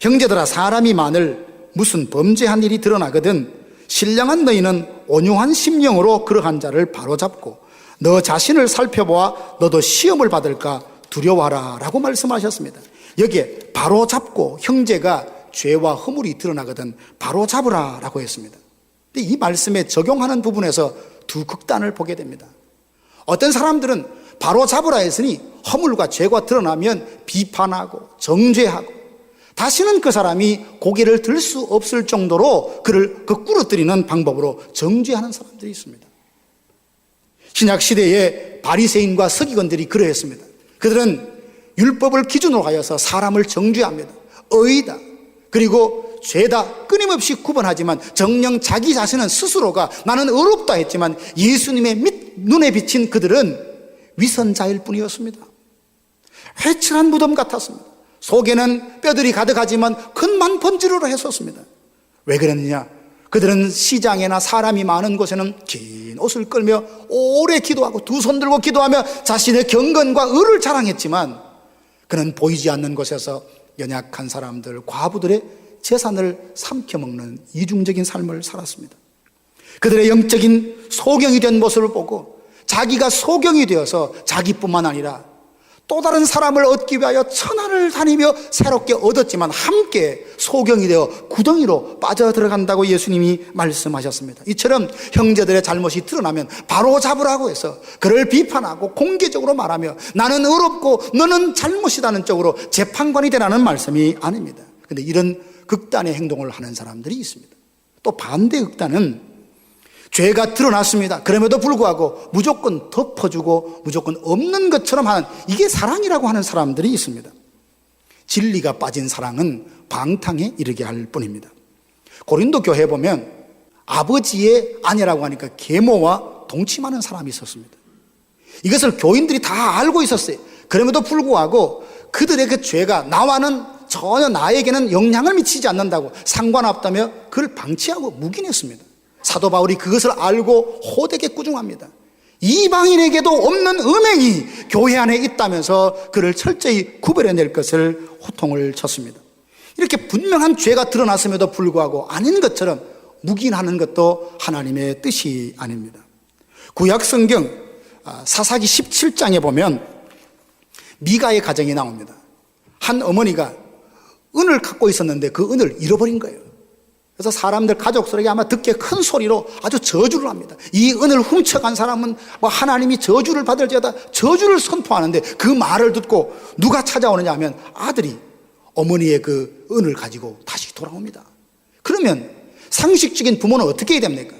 형제들아, 사람이 만일 무슨 범죄한 일이 드러나거든 신령한 너희는 온유한 심령으로 그러한 자를 바로잡고 너 자신을 살펴보아 너도 시험을 받을까 두려워하라 라고 말씀하셨습니다. 여기에 바로잡고, 형제가 죄와 허물이 드러나거든 바로잡으라 라고 했습니다. 근데 이 말씀에 적용하는 부분에서 두 극단을 보게 됩니다. 어떤 사람들은 바로잡으라 했으니 허물과 죄가 드러나면 비판하고 정죄하고 다시는 그 사람이 고개를 들 수 없을 정도로 그를 거꾸러뜨리는 방법으로 정죄하는 사람들이 있습니다. 신약 시대에 바리새인과 서기관들이 그러했습니다. 그들은 율법을 기준으로 하여서 사람을 정죄합니다. 의다, 그리고 죄다 끊임없이 구분하지만 정녕 자기 자신은 스스로가 나는 의롭다 했지만 예수님의 눈에 비친 그들은 위선자일 뿐이었습니다. 회칠한 무덤 같았습니다. 속에는 뼈들이 가득하지만 겉만 번지르르 했었습니다. 왜 그랬느냐? 그들은 시장에나 사람이 많은 곳에는 긴 옷을 끌며 오래 기도하고 두 손 들고 기도하며 자신의 경건과 의를 자랑했지만, 그는 보이지 않는 곳에서 연약한 사람들, 과부들의 재산을 삼켜먹는 이중적인 삶을 살았습니다. 그들의 영적인 소경이 된 모습을 보고 자기가 소경이 되어서 자기뿐만 아니라 또 다른 사람을 얻기 위하여 천하를 다니며 새롭게 얻었지만 함께 소경이 되어 구덩이로 빠져들어간다고 예수님이 말씀하셨습니다. 이처럼 형제들의 잘못이 드러나면 바로 잡으라고 해서 그를 비판하고 공개적으로 말하며 나는 의롭고 너는 잘못이다는 쪽으로 재판관이 되라는 말씀이 아닙니다. 그런데 이런 극단의 행동을 하는 사람들이 있습니다. 또 반대 극단은 죄가 드러났습니다. 그럼에도 불구하고 무조건 덮어주고 무조건 없는 것처럼 하는, 이게 사랑이라고 하는 사람들이 있습니다. 진리가 빠진 사랑은 방탕에 이르게 할 뿐입니다. 고린도 교회에 보면 아버지의 아내라고 하니까 계모와 동침하는 사람이 있었습니다. 이것을 교인들이 다 알고 있었어요. 그럼에도 불구하고 그들의 그 죄가 나와는 전혀 나에게는 영향을 미치지 않는다고 상관없다며 그를 방치하고 묵인했습니다. 사도 바울이 그것을 알고 호되게 꾸중합니다. 이방인에게도 없는 음행이 교회 안에 있다면서 그를 철저히 구별해낼 것을 호통을 쳤습니다. 이렇게 분명한 죄가 드러났음에도 불구하고 아닌 것처럼 묵인하는 것도 하나님의 뜻이 아닙니다. 구약 성경 사사기 17장에 보면 미가의 가정이 나옵니다. 한 어머니가 은을 갖고 있었는데 그 은을 잃어버린 거예요. 그래서 사람들 가족들에게 아마 듣기에 큰 소리로 아주 저주를 합니다. 이 은을 훔쳐간 사람은 뭐 하나님이 저주를 받을지어다 저주를 선포하는데, 그 말을 듣고 누가 찾아오느냐 하면 아들이 어머니의 그 은을 가지고 다시 돌아옵니다. 그러면 상식적인 부모는 어떻게 해야 됩니까?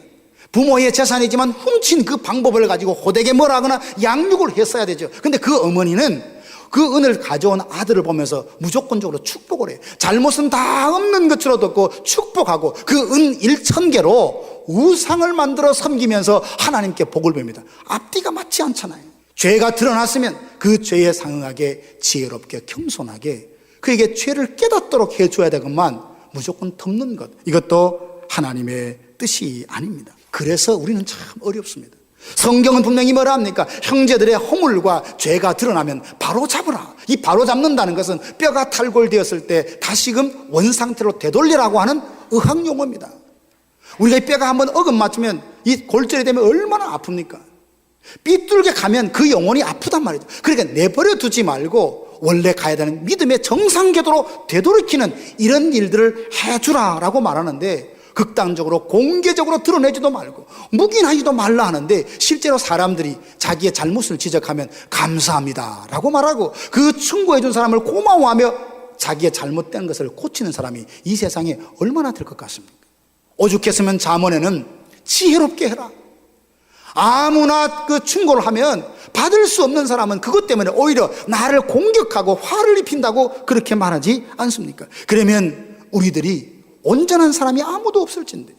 부모의 재산이지만 훔친 그 방법을 가지고 호되게 뭘 하거나 양육을 했어야 되죠. 근데 그 어머니는 그 은을 가져온 아들을 보면서 무조건적으로 축복을 해요. 잘못은 다 없는 것처럼 듣고 축복하고 그 은 1,000개로 우상을 만들어 섬기면서 하나님께 복을 빕니다. 앞뒤가 맞지 않잖아요. 죄가 드러났으면 그 죄에 상응하게 지혜롭게 겸손하게 그에게 죄를 깨닫도록 해줘야 되건만 무조건 덮는 것, 이것도 하나님의 뜻이 아닙니다. 그래서 우리는 참 어렵습니다. 성경은 분명히 뭐라 합니까? 형제들의 허물과 죄가 드러나면 바로 잡으라. 이 바로 잡는다는 것은 뼈가 탈골되었을 때 다시금 원상태로 되돌리라고 하는 의학 용어입니다. 우리가 이 뼈가 한번 어금 맞추면 이 골절이 되면 얼마나 아픕니까? 삐뚤게 가면 그 영혼이 아프단 말이죠. 그러니까 내버려 두지 말고 원래 가야 되는 믿음의 정상 궤도로 되돌이키는 이런 일들을 해주라라고 말하는데, 극단적으로 공개적으로 드러내지도 말고 묵인하지도 말라 하는데, 실제로 사람들이 자기의 잘못을 지적하면 감사합니다 라고 말하고 그 충고해 준 사람을 고마워하며 자기의 잘못된 것을 고치는 사람이 이 세상에 얼마나 될 것 같습니까? 오죽했으면 잠언에는 지혜롭게 해라. 아무나 그 충고를 하면 받을 수 없는 사람은 그것 때문에 오히려 나를 공격하고 화를 입힌다고 그렇게 말하지 않습니까? 그러면 우리들이 온전한 사람이 아무도 없을진데,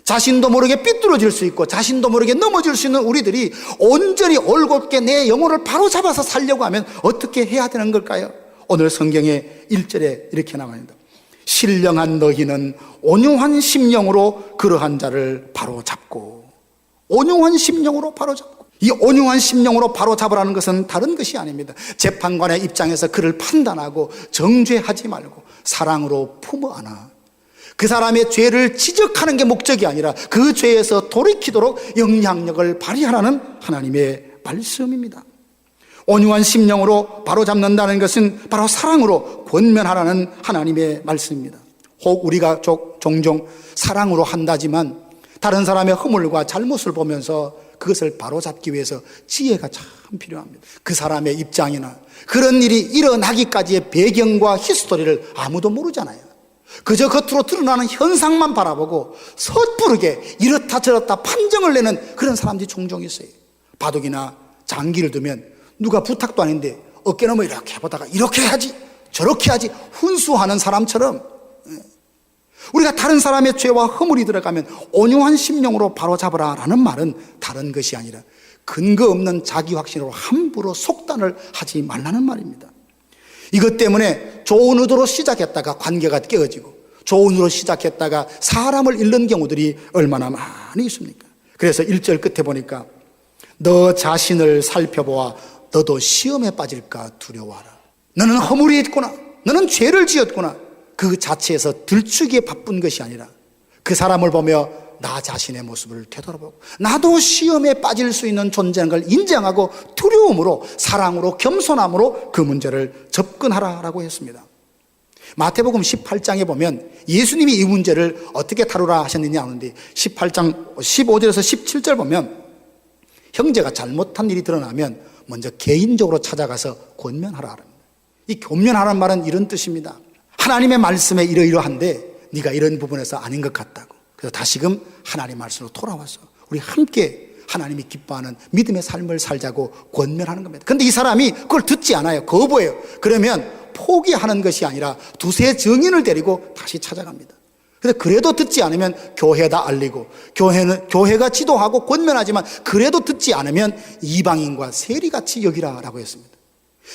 자신도 모르게 삐뚤어질 수 있고 자신도 모르게 넘어질 수 있는 우리들이 온전히 올곧게 내 영혼을 바로 잡아서 살려고 하면 어떻게 해야 되는 걸까요? 오늘 성경의 1절에 이렇게 나와있습니다. 신령한 너희는 온유한 심령으로 그러한 자를 바로 잡고. 온유한 심령으로 바로 잡고. 이 온유한 심령으로 바로 잡으라는 것은 다른 것이 아닙니다. 재판관의 입장에서 그를 판단하고 정죄하지 말고 사랑으로 품어 안아 그 사람의 죄를 지적하는 게 목적이 아니라 그 죄에서 돌이키도록 영향력을 발휘하라는 하나님의 말씀입니다. 온유한 심령으로 바로 잡는다는 것은 바로 사랑으로 권면하라는 하나님의 말씀입니다. 혹 우리가 종종 사랑으로 한다지만 다른 사람의 허물과 잘못을 보면서 그것을 바로잡기 위해서 지혜가 참 필요합니다. 그 사람의 입장이나 그런 일이 일어나기까지의 배경과 히스토리를 아무도 모르잖아요. 그저 겉으로 드러나는 현상만 바라보고 섣부르게 이렇다 저렇다 판정을 내는 그런 사람들이 종종 있어요. 바둑이나 장기를 두면 누가 부탁도 아닌데 어깨는 뭐 이렇게 보다가 이렇게 해야지 저렇게 해야지 훈수하는 사람처럼, 우리가 다른 사람의 죄와 허물이 들어가면 온유한 심령으로 바로잡으라 라는 말은 다른 것이 아니라 근거 없는 자기 확신으로 함부로 속단을 하지 말라는 말입니다. 이것 때문에 좋은 의도로 시작했다가 관계가 깨어지고 좋은 의도로 시작했다가 사람을 잃는 경우들이 얼마나 많이 있습니까? 그래서 1절 끝에 보니까 너 자신을 살펴보아 너도 시험에 빠질까 두려워하라. 너는 허물이 있구나, 너는 죄를 지었구나, 그 자체에서 들추기에 바쁜 것이 아니라 그 사람을 보며 나 자신의 모습을 되돌아보고 나도 시험에 빠질 수 있는 존재라는 걸 인정하고 두려움으로 사랑으로 겸손함으로 그 문제를 접근하라라고 했습니다. 마태복음 18장에 보면 예수님이 이 문제를 어떻게 다루라 하셨느냐 하는데 18장 15절에서 17절 보면 형제가 잘못한 일이 드러나면 먼저 개인적으로 찾아가서 권면하라. 이 권면하라는 말은 이런 뜻입니다. 하나님의 말씀에 이러이러한데 네가 이런 부분에서 아닌 것 같다고. 그래서 다시금 하나님 말씀으로 돌아와서 우리 함께 하나님이 기뻐하는 믿음의 삶을 살자고 권면하는 겁니다. 그런데 이 사람이 그걸 듣지 않아요. 거부해요. 그러면 포기하는 것이 아니라 두세 증인을 데리고 다시 찾아갑니다. 근데 그래도 듣지 않으면 교회에다 알리고 교회가 지도하고 권면하지만 그래도 듣지 않으면 이방인과 세리같이 여기라라고 했습니다.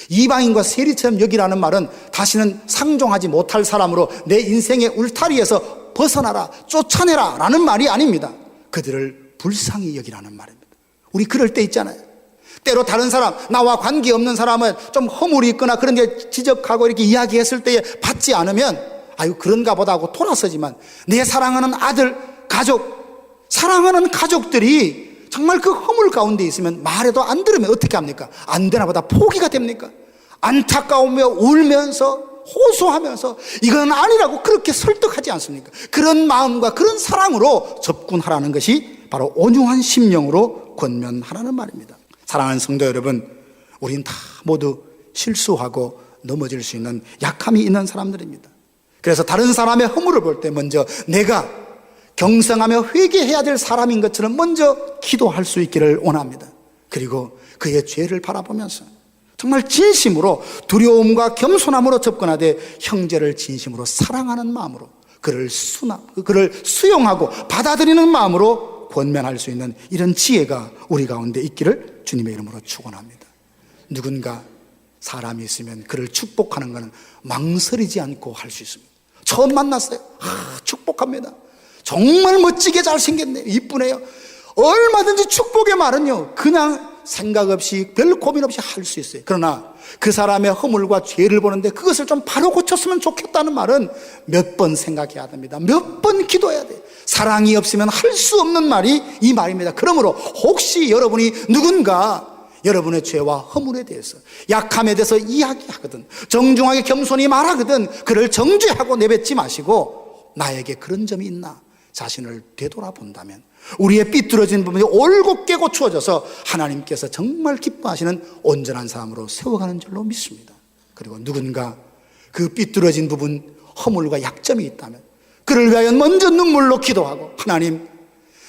이방인과 세리처럼 여기라는 말은 다시는 상종하지 못할 사람으로 내 인생의 울타리에서 벗어나라, 쫓아내라 라는 말이 아닙니다. 그들을 불쌍히 여기라는 말입니다. 우리 그럴 때 있잖아요. 때로 다른 사람, 나와 관계없는 사람은 좀 허물이 있거나 그런 게 지적하고 이렇게 이야기했을 때에 받지 않으면 아유 그런가 보다 하고 돌아서지만 내 사랑하는 아들, 가족, 사랑하는 가족들이 정말 그 허물 가운데 있으면 말해도 안 들으면 어떻게 합니까? 안 되나 보다 포기가 됩니까? 안타까우며 울면서 호소하면서 이건 아니라고 그렇게 설득하지 않습니까? 그런 마음과 그런 사랑으로 접근하라는 것이 바로 온유한 심령으로 권면하라는 말입니다. 사랑하는 성도 여러분, 우린 다 모두 실수하고 넘어질 수 있는 약함이 있는 사람들입니다. 그래서 다른 사람의 허물을 볼 때 먼저 내가 경성하며 회개해야 될 사람인 것처럼 먼저 기도할 수 있기를 원합니다. 그리고 그의 죄를 바라보면서 정말 진심으로 두려움과 겸손함으로 접근하되 형제를 진심으로 사랑하는 마음으로 그를 수용하고 받아들이는 마음으로 권면할 수 있는 이런 지혜가 우리 가운데 있기를 주님의 이름으로 축원합니다. 누군가 사람이 있으면 그를 축복하는 것은 망설이지 않고 할 수 있습니다. 처음 만났어요. 축복합니다. 정말 멋지게 잘생겼네요. 이쁘네요. 얼마든지 축복의 말은요, 그냥 생각 없이 별 고민 없이 할 수 있어요. 그러나 그 사람의 허물과 죄를 보는데 그것을 좀 바로 고쳤으면 좋겠다는 말은 몇 번 생각해야 됩니다. 몇 번 기도해야 돼요. 사랑이 없으면 할 수 없는 말이 이 말입니다. 그러므로 혹시 여러분이 누군가 여러분의 죄와 허물에 대해서, 약함에 대해서 이야기하거든, 정중하게 겸손히 말하거든, 그를 정죄하고 내뱉지 마시고 나에게 그런 점이 있나 자신을 되돌아본다면 우리의 삐뚤어진 부분이 올곧게 고쳐져서 하나님께서 정말 기뻐하시는 온전한 사람으로 세워가는 줄로 믿습니다. 그리고 누군가 그 삐뚤어진 부분, 허물과 약점이 있다면 그를 위하여 먼저 눈물로 기도하고, 하나님,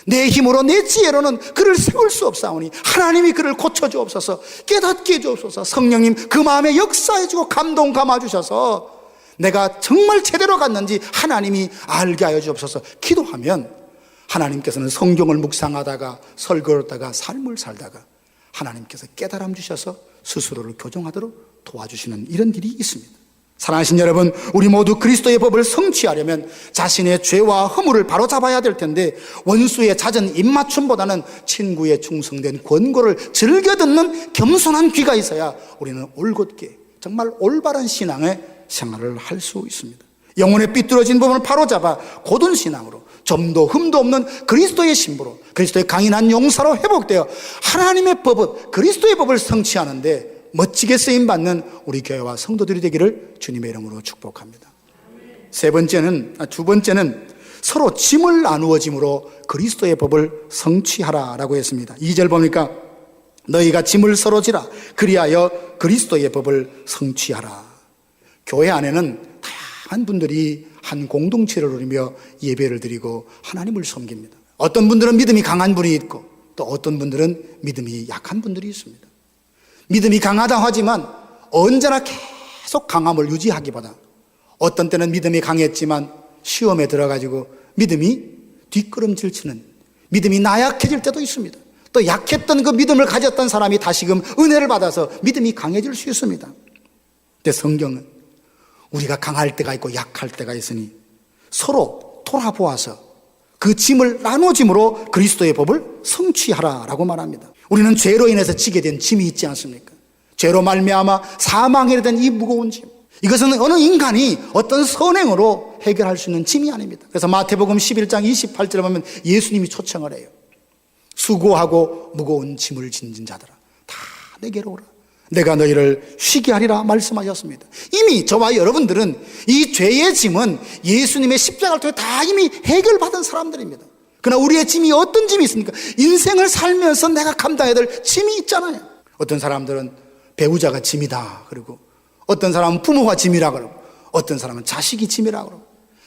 내 힘으로 내 지혜로는 그를 세울 수 없사오니 하나님이 그를 고쳐주옵소서, 깨닫게 해주옵소서. 성령님 그 마음에 역사해주고 감동 감아주셔서 내가 정말 제대로 갔는지 하나님이 알게 하여 주옵소서 기도하면 하나님께서는 성경을 묵상하다가 설교하다가 삶을 살다가 하나님께서 깨달음 주셔서 스스로를 교정하도록 도와주시는 이런 일이 있습니다. 사랑하신 여러분, 우리 모두 그리스도의 법을 성취하려면 자신의 죄와 허물을 바로잡아야 될 텐데 원수의 잦은 입맞춤보다는 친구의 충성된 권고를 즐겨 듣는 겸손한 귀가 있어야 우리는 올곧게 정말 올바른 신앙의 생활을 할 수 있습니다. 영혼의 삐뚤어진 부분을 바로잡아 고든 신앙으로, 점도 흠도 없는 그리스도의 신부로, 그리스도의 강인한 용사로 회복되어 하나님의 법을, 그리스도의 법을 성취하는데 멋지게 쓰임받는 우리 교회와 성도들이 되기를 주님의 이름으로 축복합니다. 두 번째는 서로 짐을 나누어짐으로 그리스도의 법을 성취하라라고 했습니다. 2절 보니까 너희가 짐을 서로 지라 그리하여 그리스도의 법을 성취하라. 교회 안에는 다양한 분들이 한 공동체를 이루며 예배를 드리고 하나님을 섬깁니다. 어떤 분들은 믿음이 강한 분이 있고 또 어떤 분들은 믿음이 약한 분들이 있습니다. 믿음이 강하다 하지만 언제나 계속 강함을 유지하기보다 어떤 때는 믿음이 강했지만 시험에 들어가지고 믿음이 뒷걸음질 치는, 믿음이 나약해질 때도 있습니다. 또 약했던 그 믿음을 가졌던 사람이 다시금 은혜를 받아서 믿음이 강해질 수 있습니다. 근데 성경은 우리가 강할 때가 있고 약할 때가 있으니 서로 돌아보아서 그 짐을 나눠짐으로 그리스도의 법을 성취하라라고 말합니다. 우리는 죄로 인해서 지게 된 짐이 있지 않습니까? 죄로 말미암아 사망에 된 이 무거운 짐, 이것은 어느 인간이 어떤 선행으로 해결할 수 있는 짐이 아닙니다. 그래서 마태복음 11장 28절에 보면 예수님이 초청을 해요. 수고하고 무거운 짐을 지닌 자들아 다 내게로 오라, 내가 너희를 쉬게 하리라 말씀하셨습니다. 이미 저와 여러분들은 이 죄의 짐은 예수님의 십자가를 통해 다 이미 해결받은 사람들입니다. 그러나 우리의 짐이 어떤 짐이 있습니까? 인생을 살면서 내가 감당해야 될 짐이 있잖아요. 어떤 사람들은 배우자가 짐이다 그러고, 어떤 사람은 부모가 짐이라 그러고, 어떤 사람은 자식이 짐이라 그러고,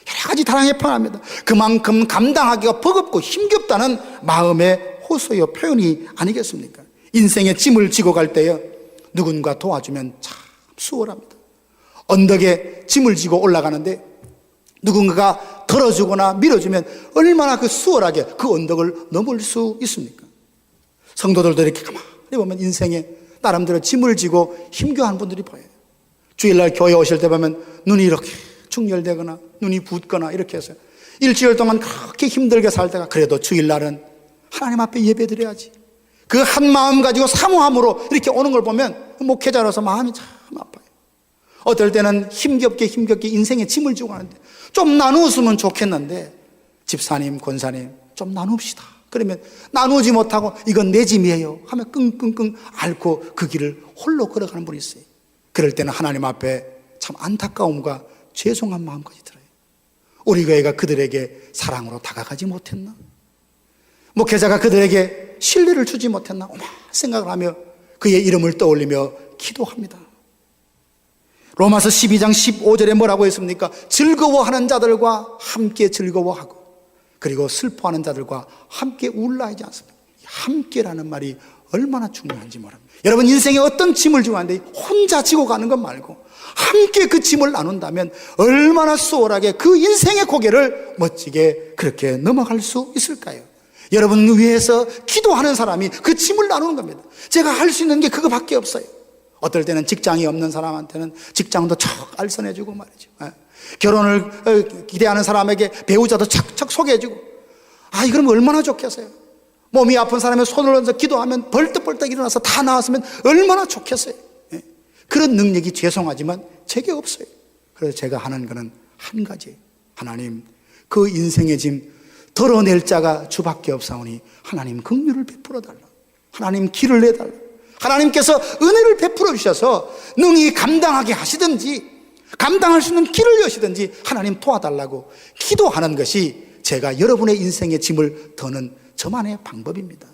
여러 가지 다양하게 표현합니다. 그만큼 감당하기가 버겁고 힘겹다는 마음의 호소요 표현이 아니겠습니까? 인생의 짐을 지고 갈 때에 누군가 도와주면 참 수월합니다. 언덕에 짐을 지고 올라가는데 누군가가 들어주거나 밀어주면 얼마나 그 수월하게 그 언덕을 넘을 수 있습니까? 성도들도 이렇게 가만히 보면 인생에 나름대로 짐을 지고 힘겨운 분들이 보여요. 주일날 교회 오실 때 보면 눈이 이렇게 충혈되거나 눈이 붓거나 이렇게 해서 일주일 동안 그렇게 힘들게 살다가 그래도 주일날은 하나님 앞에 예배 드려야지, 그 한 마음 가지고 사모함으로 이렇게 오는 걸 보면 목회자로서 마음이 참 아파요. 어떨 때는 힘겹게 인생의 짐을 지고 가는데 좀 나누었으면 좋겠는데 집사님, 권사님 좀 나눕시다. 그러면 나누지 못하고 이건 내 짐이에요 하면 끙끙끙 앓고 그 길을 홀로 걸어가는 분이 있어요. 그럴 때는 하나님 앞에 참 안타까움과 죄송한 마음까지 들어요. 우리 교회가 그들에게 사랑으로 다가가지 못했나? 목회자가 그들에게 신뢰를 주지 못했나? 생각을 하며 그의 이름을 떠올리며 기도합니다. 로마서 12장 15절에 뭐라고 했습니까? 즐거워하는 자들과 함께 즐거워하고 그리고 슬퍼하는 자들과 함께 울라 하지 않습니까? 함께라는 말이 얼마나 중요한지 모릅니다. 여러분, 인생에 어떤 짐을 지고 가는데 혼자 지고 가는 것 말고 함께 그 짐을 나눈다면 얼마나 수월하게 그 인생의 고개를 멋지게 그렇게 넘어갈 수 있을까요? 여러분 위해서 기도하는 사람이 그 짐을 나누는 겁니다. 제가 할 수 있는 게 그거밖에 없어요. 어떨 때는 직장이 없는 사람한테는 직장도 척 알선해주고 말이죠. 결혼을 기대하는 사람에게 배우자도 척척 소개해주고, 이러면 얼마나 좋겠어요. 몸이 아픈 사람의 손을 얹어 기도하면 벌떡벌떡 일어나서 다 나았으면 얼마나 좋겠어요. 그런 능력이 죄송하지만 제게 없어요. 그래서 제가 하는 거는 한 가지예요. 하나님, 그 인생의 짐 덜어낼 자가 주밖에 없사오니 하나님 긍휼을 베풀어 달라. 하나님 길을 내달라. 하나님께서 은혜를 베풀어 주셔서 능히 감당하게 하시든지 감당할 수 있는 길을 여시든지 하나님 도와달라고 기도하는 것이 제가 여러분의 인생의 짐을 더는 저만의 방법입니다.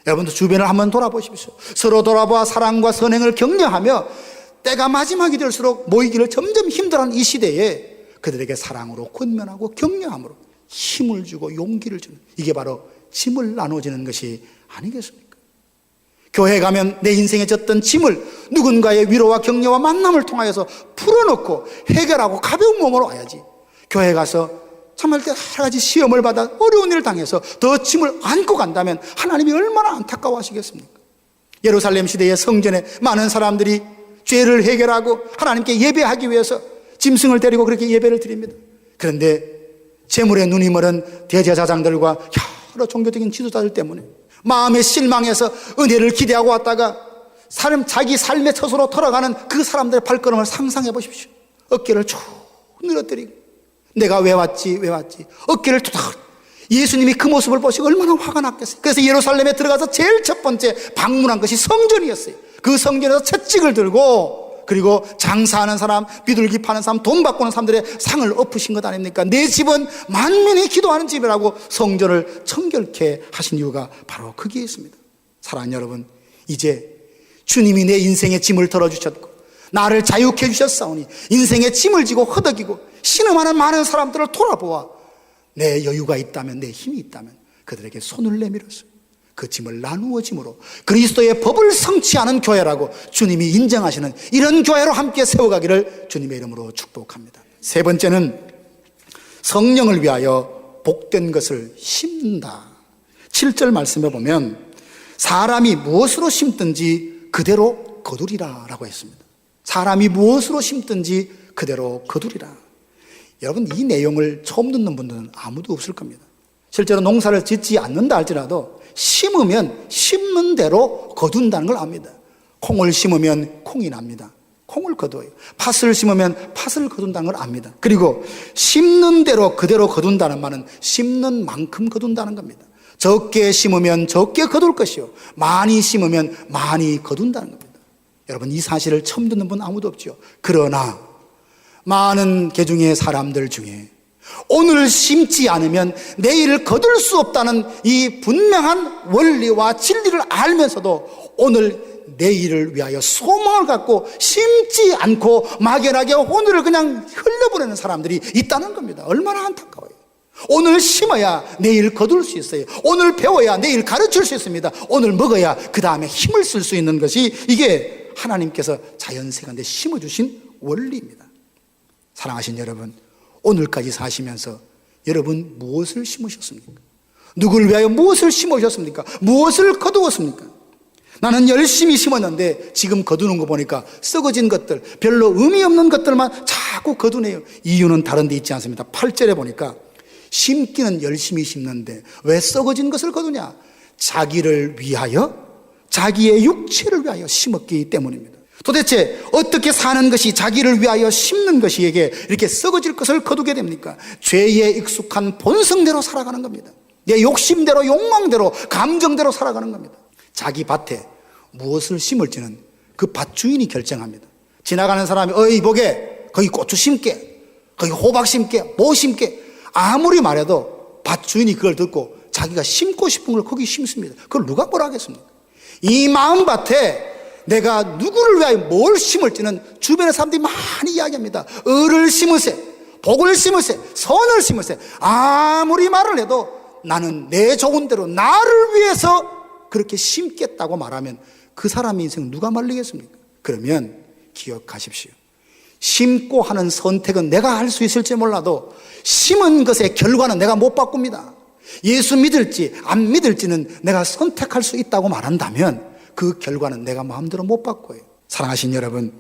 여러분도 주변을 한번 돌아보십시오. 서로 돌아봐 사랑과 선행을 격려하며 때가 마지막이 될수록 모이기를 점점 힘들어하는 이 시대에 그들에게 사랑으로 권면하고 격려함으로 힘을 주고 용기를 주는, 이게 바로 짐을 나눠주는 것이 아니겠습니까? 교회 가면 내 인생에 졌던 짐을 누군가의 위로와 격려와 만남을 통하여서 풀어놓고 해결하고 가벼운 몸으로 와야지, 교회 가서 참할 때 여러 가지 시험을 받아 어려운 일을 당해서 더 짐을 안고 간다면 하나님이 얼마나 안타까워 하시겠습니까? 예루살렘 시대의 성전에 많은 사람들이 죄를 해결하고 하나님께 예배하기 위해서 짐승을 데리고 그렇게 예배를 드립니다. 그런데 재물에 눈이 멀은 대제사장들과 여러 종교적인 지도자들 때문에 마음에 실망해서 은혜를 기대하고 왔다가 자기 삶의 처소로 돌아가는 그 사람들의 발걸음을 상상해 보십시오. 어깨를 쭉 늘어뜨리고 내가 왜 왔지 어깨를 투닥. 예수님이 그 모습을 보시고 얼마나 화가 났겠어요. 그래서 예루살렘에 들어가서 제일 첫 번째 방문한 것이 성전이었어요. 그 성전에서 채찍을 들고, 그리고 장사하는 사람, 비둘기 파는 사람, 돈 바꾸는 사람들의 상을 엎으신 것 아닙니까? 내 집은 만민이 기도하는 집이라고 성전을 청결케 하신 이유가 바로 거기에 있습니다. 사랑하는 여러분, 이제 주님이 내 인생의 짐을 덜어주셨고 나를 자유케 해주셨사오니 인생의 짐을 지고 허덕이고 신음하는 많은 사람들을 돌아보아 내 여유가 있다면, 내 힘이 있다면 그들에게 손을 내밀어서 그 짐을 나누어 짐으로 그리스도의 법을 성취하는 교회라고 주님이 인정하시는 이런 교회로 함께 세워가기를 주님의 이름으로 축복합니다. 세 번째는 성령을 위하여 복된 것을 심는다. 7절 말씀에 보면 사람이 무엇으로 심든지 그대로 거두리라 라고 했습니다. 사람이 무엇으로 심든지 그대로 거두리라. 여러분, 이 내용을 처음 듣는 분들은 아무도 없을 겁니다. 실제로 농사를 짓지 않는다 할지라도 심으면 심는 대로 거둔다는 걸 압니다. 콩을 심으면 콩이 납니다. 콩을 거둬요. 팥을 심으면 팥을 거둔다는 걸 압니다. 그리고 심는 대로 그대로 거둔다는 말은 심는 만큼 거둔다는 겁니다. 적게 심으면 적게 거둘 것이요 많이 심으면 많이 거둔다는 겁니다. 여러분, 이 사실을 처음 듣는 분 아무도 없죠. 그러나 많은 개중의 사람들 중에 오늘 심지 않으면 내일 거둘 수 없다는 이 분명한 원리와 진리를 알면서도 오늘 내일을 위하여 소망을 갖고 심지 않고 막연하게 오늘을 그냥 흘려보내는 사람들이 있다는 겁니다. 얼마나 안타까워요. 오늘 심어야 내일 거둘 수 있어요. 오늘 배워야 내일 가르칠 수 있습니다. 오늘 먹어야 그 다음에 힘을 쓸 수 있는 것이 이게 하나님께서 자연세간에 심어주신 원리입니다. 사랑하신 여러분, 오늘까지 사시면서 여러분 무엇을 심으셨습니까? 누구를 위하여 무엇을 심으셨습니까? 무엇을 거두었습니까? 나는 열심히 심었는데 지금 거두는 거 보니까 썩어진 것들, 별로 의미 없는 것들만 자꾸 거두네요. 이유는 다른 데 있지 않습니다. 8절에 보니까 심기는 열심히 심는데 왜 썩어진 것을 거두냐? 자기를 위하여, 자기의 육체를 위하여 심었기 때문입니다. 도대체 어떻게 사는 것이 자기를 위하여 심는 것이에게 이렇게 썩어질 것을 거두게 됩니까? 죄에 익숙한 본성대로 살아가는 겁니다. 내 욕심대로, 욕망대로, 감정대로 살아가는 겁니다. 자기 밭에 무엇을 심을지는 그 밭 주인이 결정합니다. 지나가는 사람이 어이 보게, 거기 고추 심게, 거기 호박 심게, 뭐 심게, 아무리 말해도 밭 주인이 그걸 듣고 자기가 심고 싶은 걸 거기 심습니다. 그걸 누가 뭐라 하겠습니까? 이 마음밭에 내가 누구를 위하여 뭘 심을지는 주변의 사람들이 많이 이야기합니다. 을을 심으세, 복을 심으세, 선을 심으세. 아무리 말을 해도 나는 내 좋은 대로 나를 위해서 그렇게 심겠다고 말하면 그 사람의 인생 누가 말리겠습니까? 그러면 기억하십시오. 심고 하는 선택은 내가 할 수 있을지 몰라도 심은 것의 결과는 내가 못 바꿉니다. 예수 믿을지 안 믿을지는 내가 선택할 수 있다고 말한다면 그 결과는 내가 마음대로 못 바꿔요. 사랑하신 여러분,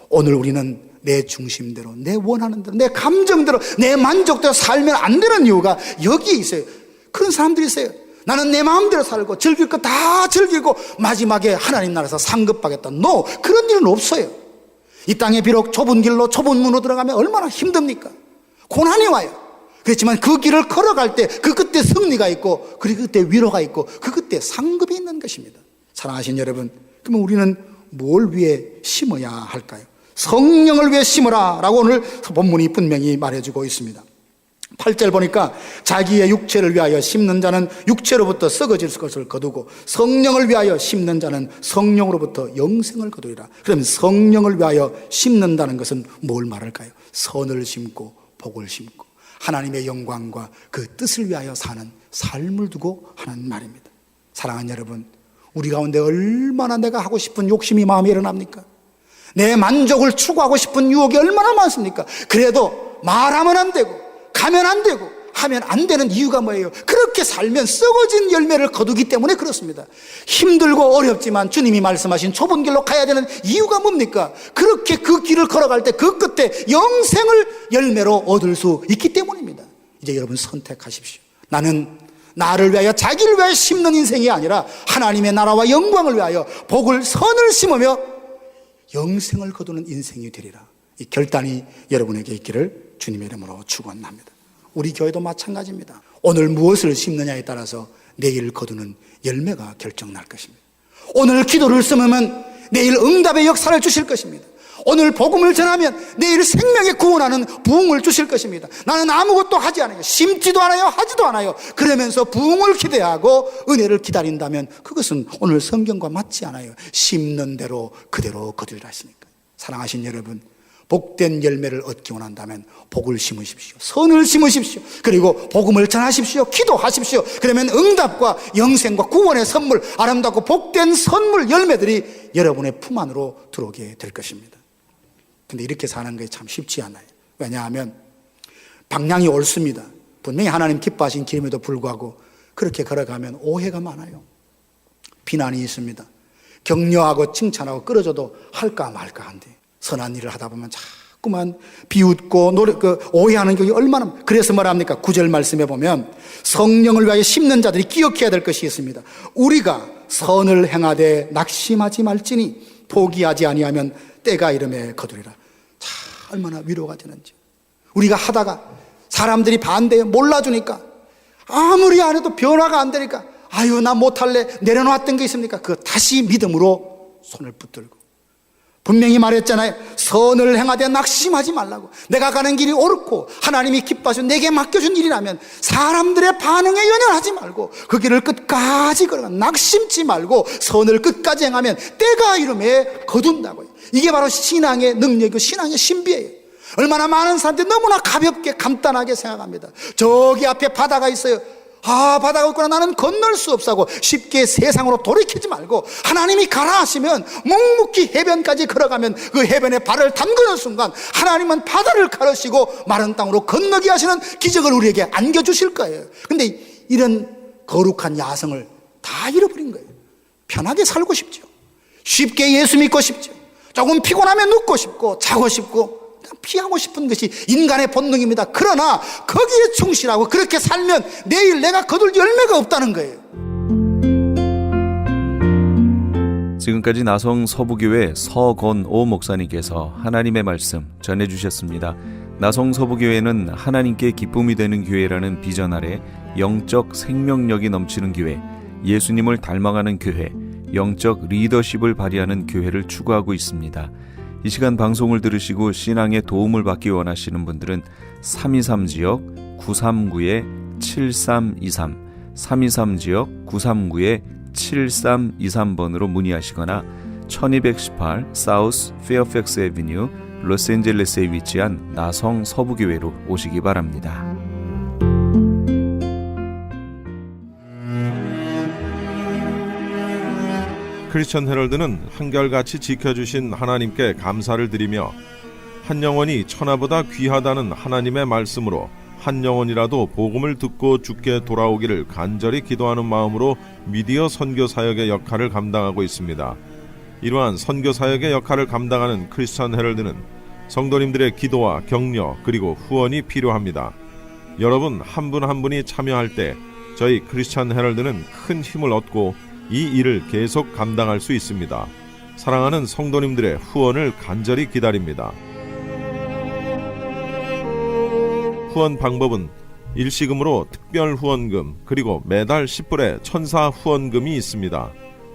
오늘 우리는 내 중심대로, 내 원하는 대로, 내 감정대로, 내 만족대로 살면 안 되는 이유가 여기에 있어요. 그런 사람들이 있어요. 나는 내 마음대로 살고 즐길 거 다 즐기고 마지막에 하나님 나라에서 상급하겠다. No, 그런 일은 없어요. 이 땅에 비록 좁은 길로 좁은 문으로 들어가면 얼마나 힘듭니까? 고난이 와요. 그렇지만 그 길을 걸어갈 때 그 끝에 승리가 있고 그 끝에 위로가 있고 그 끝에 상급이 있는 것입니다. 사랑하신 여러분, 그러면 우리는 뭘 위해 심어야 할까요? 성령을 위해 심으라 라고 오늘 본문이 분명히 말해주고 있습니다. 8절 보니까 자기의 육체를 위하여 심는 자는 육체로부터 썩어질 것을 거두고 성령을 위하여 심는 자는 성령으로부터 영생을 거두리라. 그러면 성령을 위하여 심는다는 것은 뭘 말할까요? 선을 심고 복을 심고 하나님의 영광과 그 뜻을 위하여 사는 삶을 두고 하는 말입니다. 사랑하는 여러분, 우리 가운데 얼마나 내가 하고 싶은 욕심이 마음에 일어납니까? 내 만족을 추구하고 싶은 유혹이 얼마나 많습니까? 그래도 말하면 안 되고 가면 안 되고 하면 안 되는 이유가 뭐예요? 그렇게 살면 썩어진 열매를 거두기 때문에 그렇습니다. 힘들고 어렵지만 주님이 말씀하신 좁은 길로 가야 되는 이유가 뭡니까? 그렇게 그 길을 걸어갈 때 그 끝에 영생을 열매로 얻을 수 있기 때문입니다. 이제 여러분 선택하십시오. 나는 나를 위하여 자기를 위하여 심는 인생이 아니라 하나님의 나라와 영광을 위하여 복을 선을 심으며 영생을 거두는 인생이 되리라. 이 결단이 여러분에게 있기를 주님의 이름으로 축원합니다. 우리 교회도 마찬가지입니다. 오늘 무엇을 심느냐에 따라서 내일 거두는 열매가 결정날 것입니다. 오늘 기도를 쓰면 내일 응답의 역사를 주실 것입니다. 오늘 복음을 전하면 내일 생명의 구원하는 부흥을 주실 것입니다. 나는 아무것도 하지 않아요. 심지도 않아요. 하지도 않아요. 그러면서 부흥을 기대하고 은혜를 기다린다면 그것은 오늘 성경과 맞지 않아요. 심는 대로 그대로 거두리라 하시니까. 사랑하신 여러분, 복된 열매를 얻기 원한다면 복을 심으십시오. 선을 심으십시오. 그리고 복음을 전하십시오. 기도하십시오. 그러면 응답과 영생과 구원의 선물, 아름답고 복된 선물 열매들이 여러분의 품 안으로 들어오게 될 것입니다. 근데 이렇게 사는 게 참 쉽지 않아요. 왜냐하면 방향이 옳습니다. 분명히 하나님 기뻐하신 길임에도 불구하고 그렇게 걸어가면 오해가 많아요. 비난이 있습니다. 격려하고 칭찬하고 끌어줘도 할까 말까 한데 선한 일을 하다 보면 자꾸만 비웃고 오해하는 경우가 얼마나. 그래서 뭐랍니까? 9절 말씀에 보면 성령을 위하여 심는 자들이 기억해야 될 것이 있습니다. 우리가 선을 행하되 낙심하지 말지니 포기하지 아니하면 때가 이름에 거두리라. 얼마나 위로가 되는지. 우리가 하다가 사람들이 반대해 몰라주니까 아무리 안 해도 변화가 안 되니까 아유 나 못할래 내려놓았던 게 있습니까? 그거 다시 믿음으로 손을 붙들고 분명히 말했잖아요. 선을 행하되 낙심하지 말라고. 내가 가는 길이 옳고 하나님이 기뻐하셔 내게 맡겨준 일이라면 사람들의 반응에 연연하지 말고 그 길을 끝까지 걸어가. 낙심치 말고 선을 끝까지 행하면 때가 이름에 거둔다고요. 이게 바로 신앙의 능력이고 신앙의 신비예요. 얼마나 많은 사람들이 너무나 가볍게 간단하게 생각합니다. 저기 앞에 바다가 있어요. 바다가 있구나. 나는 건널 수 없어 하고 쉽게 세상으로 돌이키지 말고 하나님이 가라 하시면 묵묵히 해변까지 걸어가면 그 해변에 발을 담그는 순간 하나님은 바다를 가르시고 마른 땅으로 건너게 하시는 기적을 우리에게 안겨주실 거예요. 근데 이런 거룩한 야성을 다 잃어버린 거예요. 편하게 살고 싶죠. 쉽게 예수 믿고 싶죠. 조금 피곤하면 눕고 싶고 자고 싶고 피하고 싶은 것이 인간의 본능입니다. 그러나 거기에 충실하고 그렇게 살면 내일 내가 거둘 열매가 없다는 거예요. 지금까지 나성 서부교회 서건오 목사님께서 하나님의 말씀 전해주셨습니다. 나성 서부교회는 하나님께 기쁨이 되는 교회라는 비전 아래 영적 생명력이 넘치는 교회, 예수님을 닮아가는 교회, 영적 리더십을 발휘하는 교회를 추구하고 있습니다. 이 시간 방송을 들으시고 신앙에 도움을 받기 원하시는 분들은 323지역 939-7323 323지역 939-7323번으로 문의하시거나 1218 사우스 페어팩스 애비뉴 로스앤젤레스에 위치한 나성 서부교회로 오시기 바랍니다. 크리스천 헤럴드는 한결같이 지켜주신 하나님께 감사를 드리며 한 영혼이 천하보다 귀하다는 하나님의 말씀으로 한 영혼이라도 복음을 듣고 주께 돌아오기를 간절히 기도하는 마음으로 미디어 선교 사역의 역할을 감당하고 있습니다. 이러한 선교 사역의 역할을 감당하는 크리스천 헤럴드는 성도님들의 기도와 격려 그리고 후원이 필요합니다. 여러분 한 분 한 분이 참여할 때 저희 크리스천 헤럴드는 큰 힘을 얻고 이 일을 계속 감당할 수 있습니다. 사랑하는 성도님들의 후원을 간절히 기다립니다. 후원 방법은 일시금으로 특별 후원금 그리고 매달 10불의 천사 후원금이 있습니다.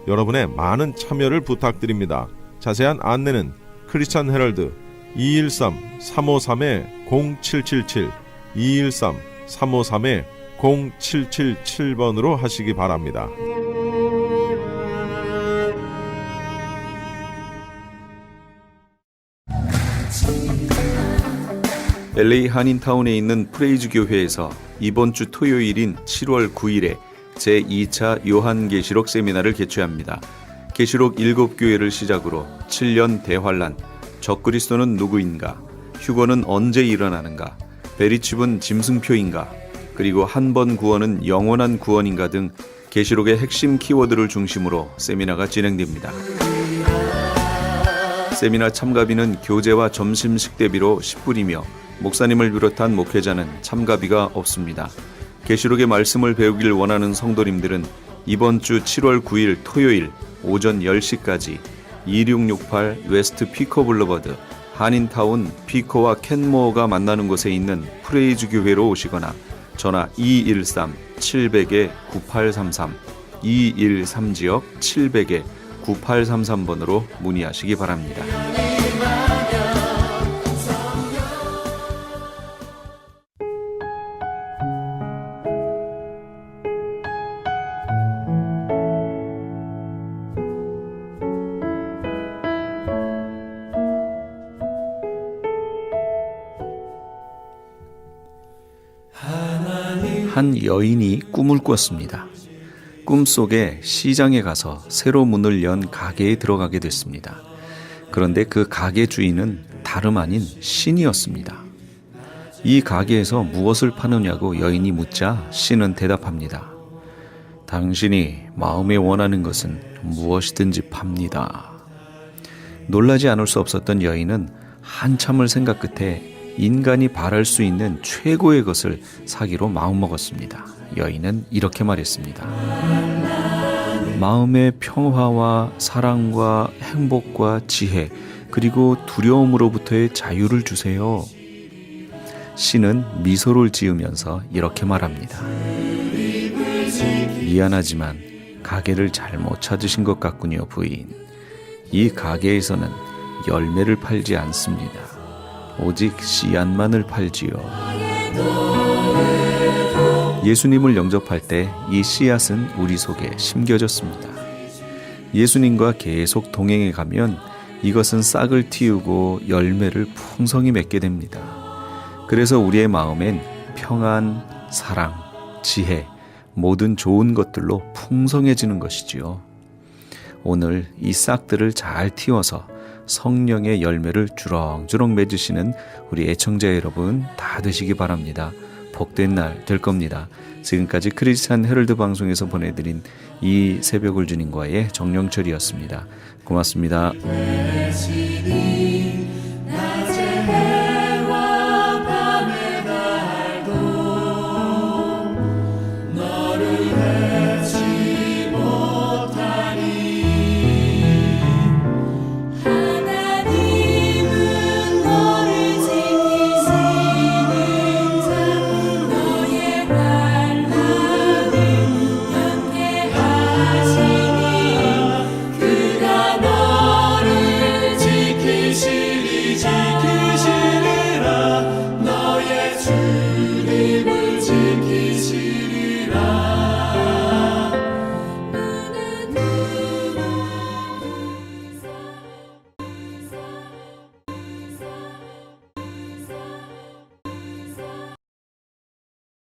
여러분의 많은 참여를 부탁드립니다. 자세한 안내는 크리스천 헤럴드 213-353-0777 213-353-0777번으로 하시기 바랍니다. LA 한인타운에 있는 프레이즈 교회에서 이번 주 토요일인 7월 9일에 제2차 요한계시록 세미나를 개최합니다. 계시록 7교회를 시작으로 7년 대환란, 적그리스도는 누구인가, 휴거는 언제 일어나는가, 베리칩은 짐승표인가, 그리고 한 번 구원은 영원한 구원인가 등 계시록의 핵심 키워드를 중심으로 세미나가 진행됩니다. 세미나 참가비는 교재와 점심 식대비로 10불이며 목사님을 비롯한 목회자는 참가비가 없습니다. 계시록의 말씀을 배우길 원하는 성도님들은 이번 주 7월 9일 토요일 오전 10시까지 2668 웨스트 피커 블루버드 한인타운 피커와 켄모어가 만나는 곳에 있는 프레이즈 교회로 오시거나 전화 213-700-9833 213지역 700-9833번으로 문의하시기 바랍니다. 한 여인이 꿈을 꿨습니다. 꿈속에 시장에 가서 새로 문을 연 가게에 들어가게 됐습니다. 그런데 그 가게 주인은 다름 아닌 신이었습니다. 이 가게에서 무엇을 파느냐고 여인이 묻자 신은 대답합니다. 당신이 마음에 원하는 것은 무엇이든지 팝니다. 놀라지 않을 수 없었던 여인은 한참을 생각 끝에 인간이 바랄 수 있는 최고의 것을 사기로 마음먹었습니다. 여인은 이렇게 말했습니다. 마음의 평화와 사랑과 행복과 지혜 그리고 두려움으로부터의 자유를 주세요. 신은 미소를 지으면서 이렇게 말합니다. 미안하지만 가게를 잘못 찾으신 것 같군요, 부인. 이 가게에서는 열매를 팔지 않습니다. 오직 씨앗만을 팔지요. 예수님을 영접할 때 이 씨앗은 우리 속에 심겨졌습니다. 예수님과 계속 동행해 가면 이것은 싹을 틔우고 열매를 풍성히 맺게 됩니다. 그래서 우리의 마음엔 평안, 사랑, 지혜, 모든 좋은 것들로 풍성해지는 것이지요. 오늘 이 싹들을 잘 틔워서 성령의 열매를 주렁주렁 맺으시는 우리 애청자 여러분 다 되시기 바랍니다. 복된 날 될 겁니다. 지금까지 크리스찬 헤럴드 방송에서 보내드린 이 새벽을 주님과의 정영철이었습니다. 고맙습니다.